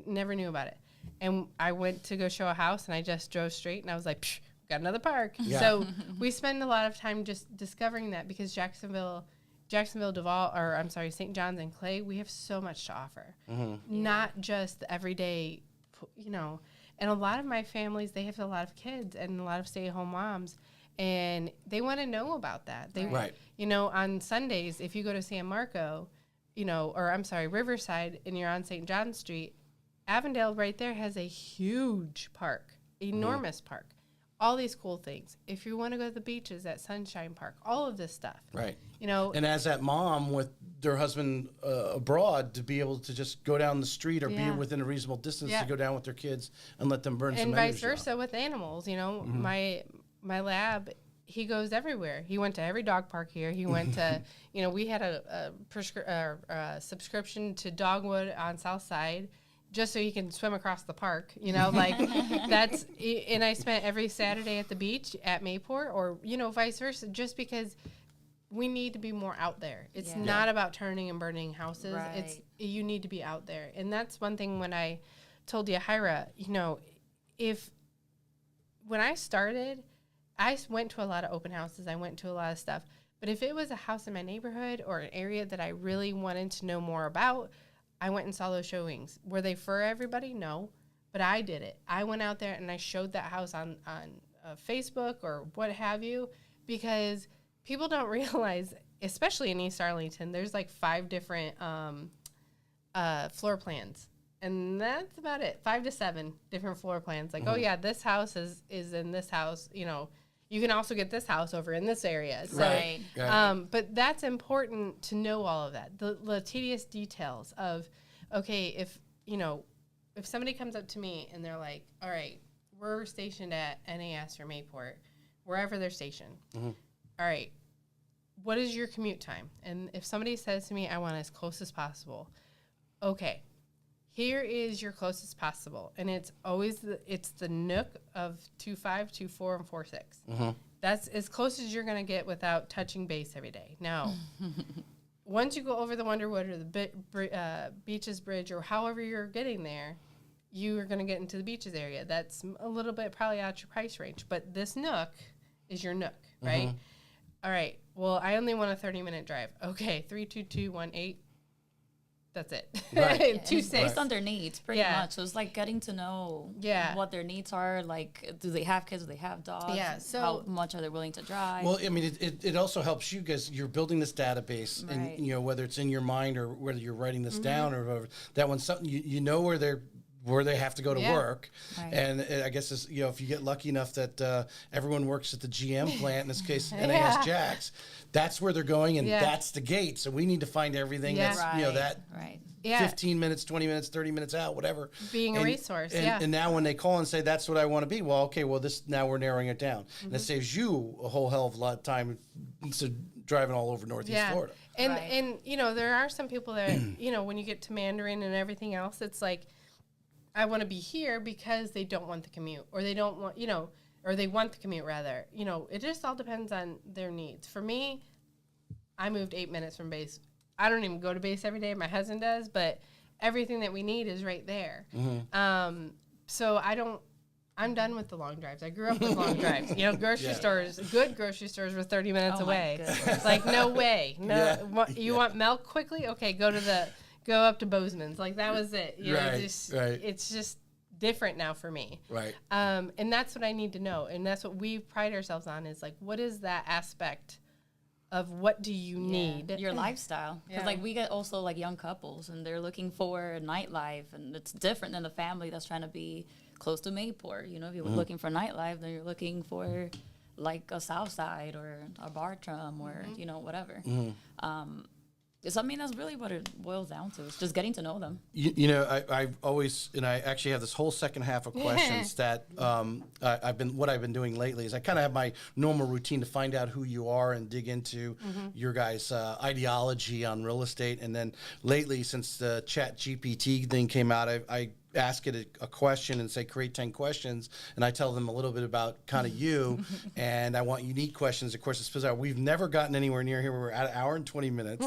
Never knew about it. And I went to go show a house, and I just drove straight, and I was like, psh, got another park. Yeah. So we spend a lot of time just discovering that, because Jacksonville, St. John's and Clay, we have so much to offer. Not just the everyday, and a lot of my families, they have a lot of kids and a lot of stay-at-home moms, and they want to know about that. On Sundays, if you go to San Marco, Riverside, and you're on St. John Street, Avondale right there has a huge park, enormous park. All these cool things. If you want to go to the beaches at Sunshine Park, all of this stuff. Right. And as that mom with their husband abroad, to be able to just go down the street or be within a reasonable distance to go down with their kids and let them burn some energy. And vice versa with animals. My lab, he goes everywhere. He went to every dog park here. He went to, we had a subscription to Dogwood on South Side, just so he can swim across the park, that's, and I spent every Saturday at the beach at Mayport, or, vice versa, just because we need to be more out there. It's not about turning and burning houses. Right. You need to be out there. And that's one thing when I told Yahira, when I started, I went to a lot of open houses. I went to a lot of stuff. But if it was a house in my neighborhood or an area that I really wanted to know more about, I went and saw those showings. Were they for everybody? No, but I did it. I went out there and I showed that house on Facebook or what have you, because people don't realize, especially in East Arlington, there's like 5 different floor plans. And that's about it, 5 to 7 different floor plans. Like, oh yeah, this house is in this house, You can also get this house over in this area. So, right. But that's important to know all of that. The tedious details of, okay, if somebody comes up to me and they're like, all right, we're stationed at NAS or Mayport, wherever they're stationed. All right, what is your commute time? And if somebody says to me, I want as close as possible, okay, here is your closest possible, and it's always the Nook of 2.5, 2.4, and 4.6. That's as close as you're going to get without touching base every day. Now, once you go over the Wonderwood or the Beaches Bridge or however you're getting there, you are going to get into the beaches area. That's a little bit probably out your price range, but this Nook is your Nook, right? All right. Well, I only want a 30-minute drive. Okay, 32218. That's it. Right. Too It's safe. based on their needs, pretty Yeah. much. So it's like getting to know Yeah. what their needs are. Like, do they have kids? Do they have dogs? Yeah, so- how much are they willing to drive? Well, I mean, it also helps you because you're building this database, Right. and whether it's in your mind or whether you're writing this Mm-hmm. down or whatever. That when something you know where they have to go to Yeah. work, Right. and I guess it's, if you get lucky enough that everyone works at the GM plant, in this case NAS Jax, that's where they're going, and Yeah. that's the gate. So we need to find everything Yeah. that's that. Right. Yeah. 15 minutes, 20 minutes, 30 minutes out, whatever. Being a resource, and, yeah. And now when they call and say, that's what I want to be, well, okay, well, now we're narrowing it down. And it saves you a whole hell of a lot of time instead of driving all over Northeast Florida. And, Right. and there are some people that, when you get to Mandarin and everything else, it's like, I want to be here because they don't want the commute, or they don't want, or they want the commute rather. It just all depends on their needs. For me, I moved 8 minutes from base. I don't even go to base every day. My husband does, but everything that we need is right there. So I'm done with the long drives. I grew up with long drives. Grocery stores, good grocery stores were 30 minutes Oh my away. goodness. It's like, no way. No, Yeah. you want milk quickly? Okay, go up to Bozeman's. Like, that was it. Right. It's just different now for me. Right. And that's what I need to know. And that's what we pride ourselves on, is like, what is that aspect of what do you need? Your lifestyle. Because, Yeah. like, we get also, like, young couples, and they're looking for a nightlife, and it's different than the family that's trying to be close to Mayport. If you're looking for nightlife, then you're looking for, like, a South Side or a Bartram or, whatever. So, I mean, that's really what it boils down to. It's just getting to know them. I always, and I actually have this whole second half of questions that I've been doing lately is I kind of have my normal routine to find out who you are and dig into your guys' ideology on real estate. And then lately, since the Chat GPT thing came out, I ask it a question and say create 10 questions, and I tell them a little bit about kind of you, and I want unique questions. Of course, it's bizarre. We've never gotten anywhere near here. We're at an hour and 20 minutes.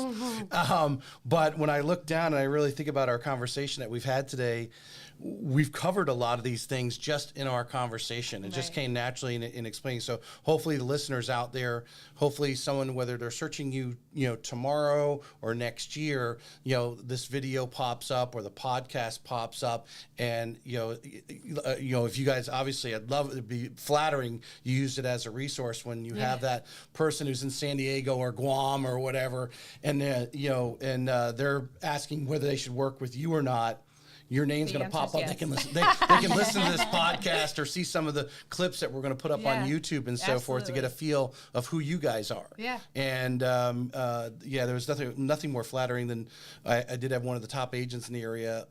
But when I look down and I really think about our conversation that we've had today, we've covered a lot of these things just in our conversation. It just Right. came naturally in explaining. So hopefully the listeners out there, hopefully someone, whether they're searching you, tomorrow or next year, this video pops up or the podcast pops up. And, if you guys, obviously I'd love, it'd be flattering you use it as a resource when you have that person who's in San Diego or Guam or whatever. And, they're asking whether they should work with you or not. Your name's The going to pop answer's up. yes. They can listen. They can listen to this podcast or see some of the clips that we're going to put up on Yeah, YouTube and so forth to get a feel of who you guys are. Yeah. And there was nothing more flattering than I did have one of the top agents in the area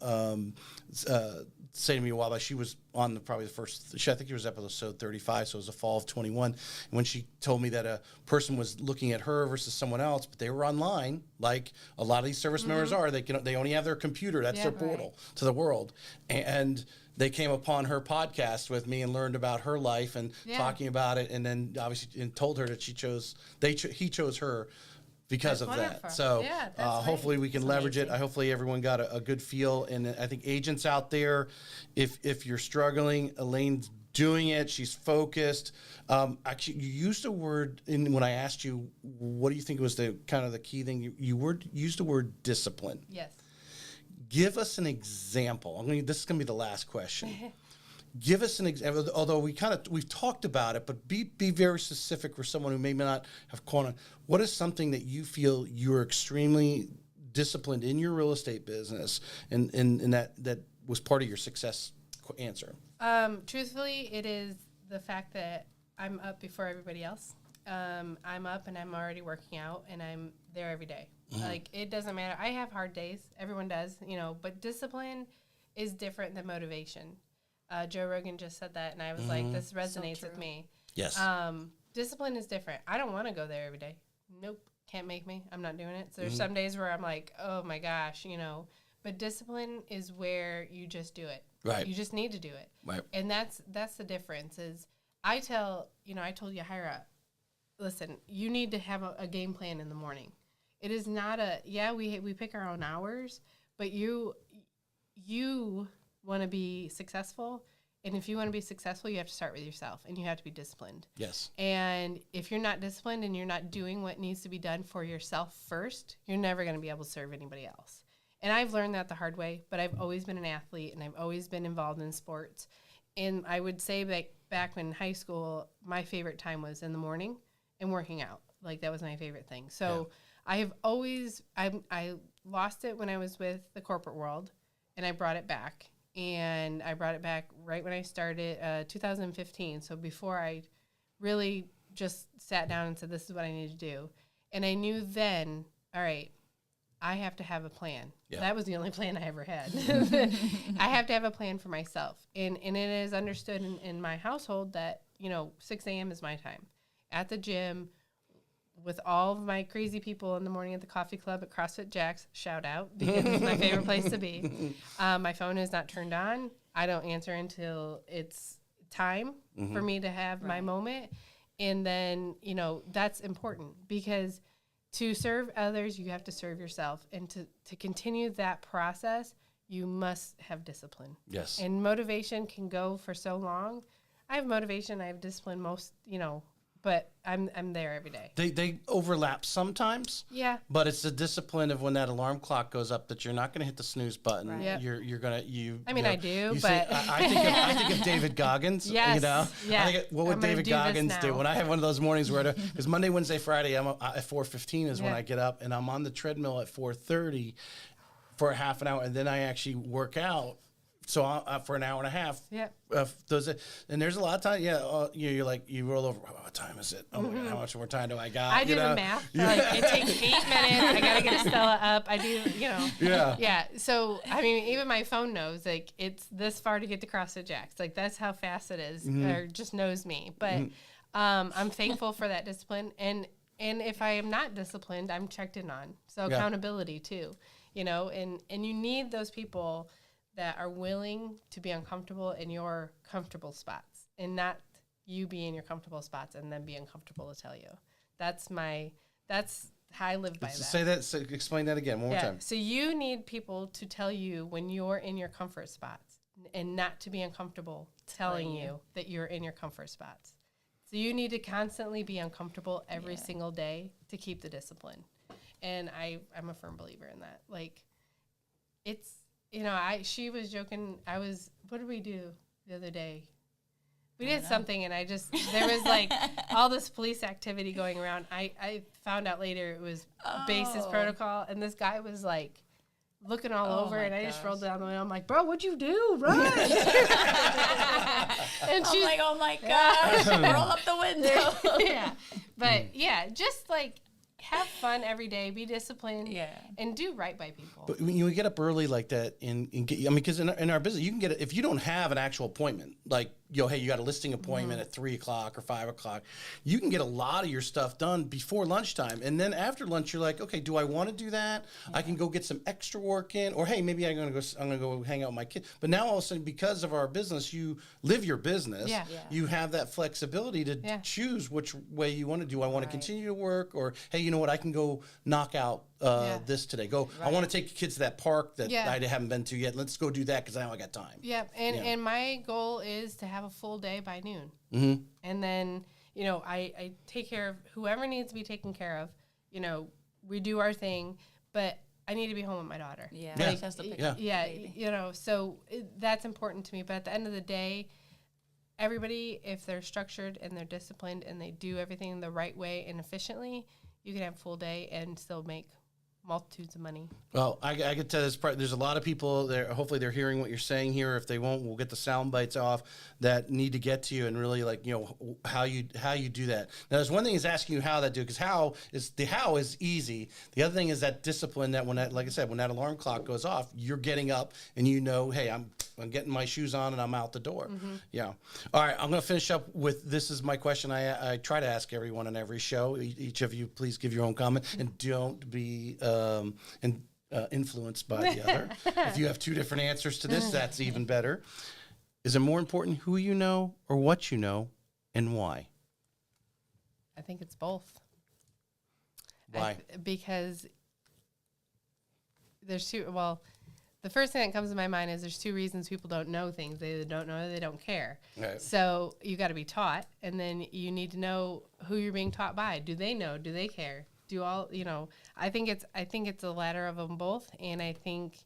say to me a while back. She was on probably the first. I think it was episode 35, so it was the fall of 21. And when she told me that a person was looking at her versus someone else, but they were online, like a lot of these service members are. They only have their computer. That's their portal to the world. And they came upon her podcast with me and learned about her life and talking about it, and then obviously and told her that he chose her because That's of wonderful. that. So Yeah, that's right. hopefully we can leverage it. Hopefully everyone got a good feel. And I think agents out there, if you're struggling, Elaine's doing it. She's focused. Actually, you used a word when I asked you, what do you think was the kind of the key thing? You used the word discipline. Yes. Give us an example. This is going to be the last question. Give us an example, although we've talked about it, but be very specific for someone who may not have caught on. What is something that you feel you're extremely disciplined in your real estate business, and that was part of your success answer? Truthfully, it is the fact that I'm up before everybody else. I'm up and I'm already working out, and I'm there every day. Like, it doesn't matter. I have hard days. Everyone does, but discipline is different than motivation. Joe Rogan just said that, and I was like, this resonates with me. Yes. Discipline is different. I don't want to go there every day. Nope. Can't make me. I'm not doing it. So there's some days where I'm like, oh my gosh, but discipline is where you just do it. Right. You just need to do it. Right. And that's the difference is I told Yahira, listen, you need to have a game plan in the morning. It is not we pick our own hours, but you want to be successful. And if you want to be successful, you have to start with yourself, and you have to be disciplined. Yes. And if you're not disciplined and you're not doing what needs to be done for yourself first, you're never going to be able to serve anybody else. And I've learned that the hard way, but I've always been an athlete and I've always been involved in sports. And I would say back in high school, my favorite time was in the morning and working out. Like that was my favorite thing. So I have always, I lost it when I was with the corporate world and I brought it back. And I brought it back right when I started 2015. So before I really just sat down and said, this is what I need to do. And I knew then, all right, I have to have a plan. Yeah. That was the only plan I ever had. I have to have a plan for myself. And it is understood in my household that, 6 a.m. is my time. At the gym, with all of my crazy people in the morning at the coffee club at CrossFit Jack's, shout out, because it's my favorite place to be. My phone is not turned on. I don't answer until it's time for me to have my moment. And then, that's important because to serve others, you have to serve yourself. And to continue that process, you must have discipline. Yes. And motivation can go for so long. I have motivation, I have discipline but I'm there every day. They overlap sometimes. Yeah. But it's the discipline of when that alarm clock goes up that you're not going to hit the snooze button. Right. Yep. You're gonna I do, but I think of David Goggins. Yes. Yeah. What would David Goggins do when I have one of those mornings where because Monday, Wednesday, Friday I'm at 4:15 is when I get up and I'm on the treadmill at 4:30 for a half an hour and then I actually work out. So for an hour and a half, and there's a lot of time. You're like you roll over. What time is it? Oh my God, how much more time do I got? I do the math. Like it takes 8 minutes. I gotta get Estella up. I do, Yeah. So even my phone knows like it's this far to get to CrossFit Jack's. Like that's how fast it is, or just knows me. But I'm thankful for that discipline. And if I am not disciplined, I'm checked in on. So accountability too. And you need those people that are willing to be uncomfortable in your comfortable spots and not you be in your comfortable spots and then be uncomfortable to tell you. That's how I live by that. Explain that again one more time. So you need people to tell you when you're in your comfort spots and not to be uncomfortable telling you that you're in your comfort spots. So you need to constantly be uncomfortable every single day to keep the discipline. And I'm a firm believer in that. Like it's, she was joking. What did we do the other day? We did something, and there was like all this police activity going around. I found out later it was basis protocol, and this guy was like looking all over, and I just rolled down the window. I'm like, bro, what'd you do? Run! And she's like, oh my gosh, roll up the window. But just like, have fun every day, be disciplined, and do right by people. But when you get up early like that, because in our business, you can get it if you don't have an actual appointment, like, hey, you got a listing appointment at 3 o'clock or 5 o'clock, you can get a lot of your stuff done before lunchtime. And then after lunch, you're like, okay, do I want to do that? I can go get some extra work in, or hey, maybe I'm gonna go hang out with my kid. But now all of a sudden, because of our business, you live your business. You have that flexibility to choose which way you want to do. I want to continue to work, or hey, you know what? I can go knock out this today. I want to take the kids to that park that I haven't been to yet. Let's go do that because now I got time. And my goal is to have a full day by noon. And then, I take care of whoever needs to be taken care of. We do our thing, but I need to be home with my daughter. So that's important to me. But at the end of the day, everybody, if they're structured and they're disciplined and they do everything the right way and efficiently, you can have a full day and still make multitudes of money. Well, I could tell there's a lot of people there. Hopefully they're hearing what you're saying here. If they won't, we'll get the sound bites off that need to get to you and really how you do that. Now, there's one thing is asking you how that do, because how is easy. The other thing is that discipline that when that alarm clock goes off, you're getting up and hey, I'm getting my shoes on and I'm out the door. Yeah. All right. I'm going to finish up with, this is my question. I try to ask everyone on every show. Each of you, please give your own comment and don't be influenced by the other. If you have two different answers to this, that's even better. Is it more important who you know or what you know, and why? I think it's both. Why? Because there's two. Well, the first thing that comes to my mind is there's two reasons people don't know things. They either don't know or they don't care. Right. So you got to be taught, and then you need to know who you're being taught by. Do they know? Do they care? do all, I think it's a ladder of them both. And I think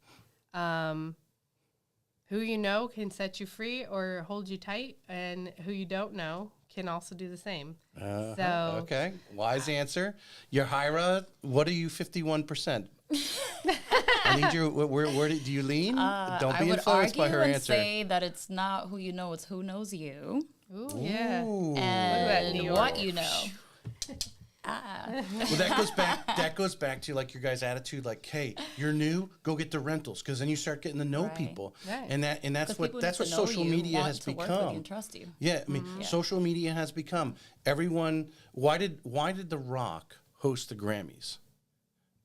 who you know can set you free or hold you tight, and who you don't know can also do the same. So okay, wise answer. Yahira, what are you 51%? I need you. Where do you lean? Don't be influenced by her answer. I would say that it's not who you know; it's who knows you. Ooh, yeah. And what you know. Well, that goes back to like your guys' attitude. Like, hey, you're new, go get the rentals, because then you start getting to know people, Right. and that's what social media has become. And trust you. Yeah, I mean, social media has become everyone. Why did The Rock host the Grammys?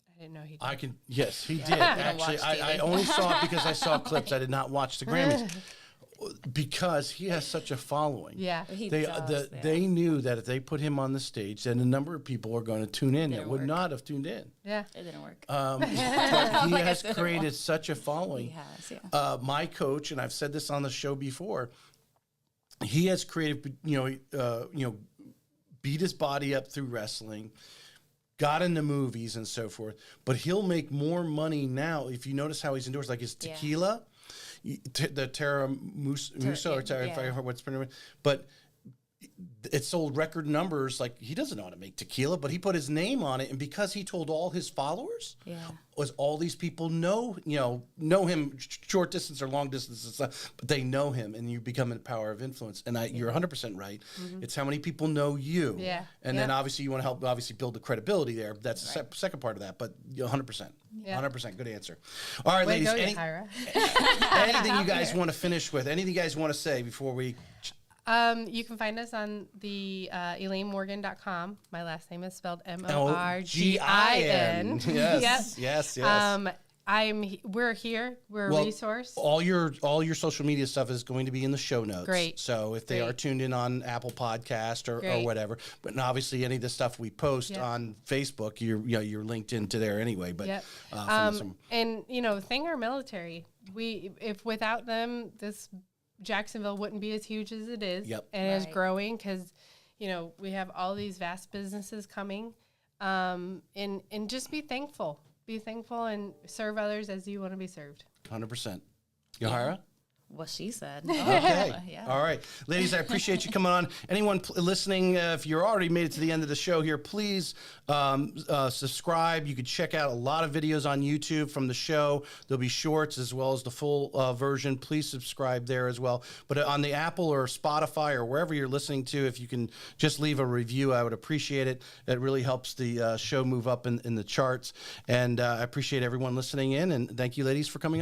I didn't know he did. Yes, he did. Actually, I only saw it because I saw clips. I did not watch the Grammys. Because he has such a following. Yeah. They knew that if they put him on the stage, then a number of people are going to tune in that would not have tuned in. Yeah. It didn't work. But he has created such a following. He has, yeah. My coach, and I've said this on the show before, he has created, beat his body up through wrestling, got into movies and so forth, but he'll make more money now. If you notice how he's endorsed, like his tequila, the Terra Muso, or Terra, if I heard what's pronounced, but it sold record numbers. Like, he doesn't know how to make tequila, but he put his name on it, and because he told all his followers, was all these people know him, short distance or long distance and stuff, but they know him, and you become a power of influence. And you're 100% right. Mm-hmm. It's how many people know you. Yeah. And then obviously you want to help build the credibility there. That's the second part of that, but 100%. Yeah. 100%. Good answer. All right, ladies. Anything you guys want to finish with? Anything you guys want to say before we... You can find us on the ElaineMorgin.com. My last name is spelled Morgin. Yes. We're here. We're a resource. All your social media stuff is going to be in the show notes. Great. So if they are tuned in on Apple Podcast or whatever, but obviously any of the stuff we post on Facebook, you're linked into there anyway. But and thank our military. If without them, this Jacksonville wouldn't be as huge as it is, and is growing because, we have all these vast businesses coming, and just be thankful and serve others as you want to be served. 100%. Yahira? What she said. Okay. All right. Ladies, I appreciate you coming on. Anyone listening, if you're already made it to the end of the show here, please subscribe. You can check out a lot of videos on YouTube from the show. There'll be shorts as well as the full version. Please subscribe there as well. But on the Apple or Spotify or wherever you're listening to, if you can just leave a review, I would appreciate it. That really helps the show move up in the charts. And I appreciate everyone listening in. And thank you, ladies, for coming on.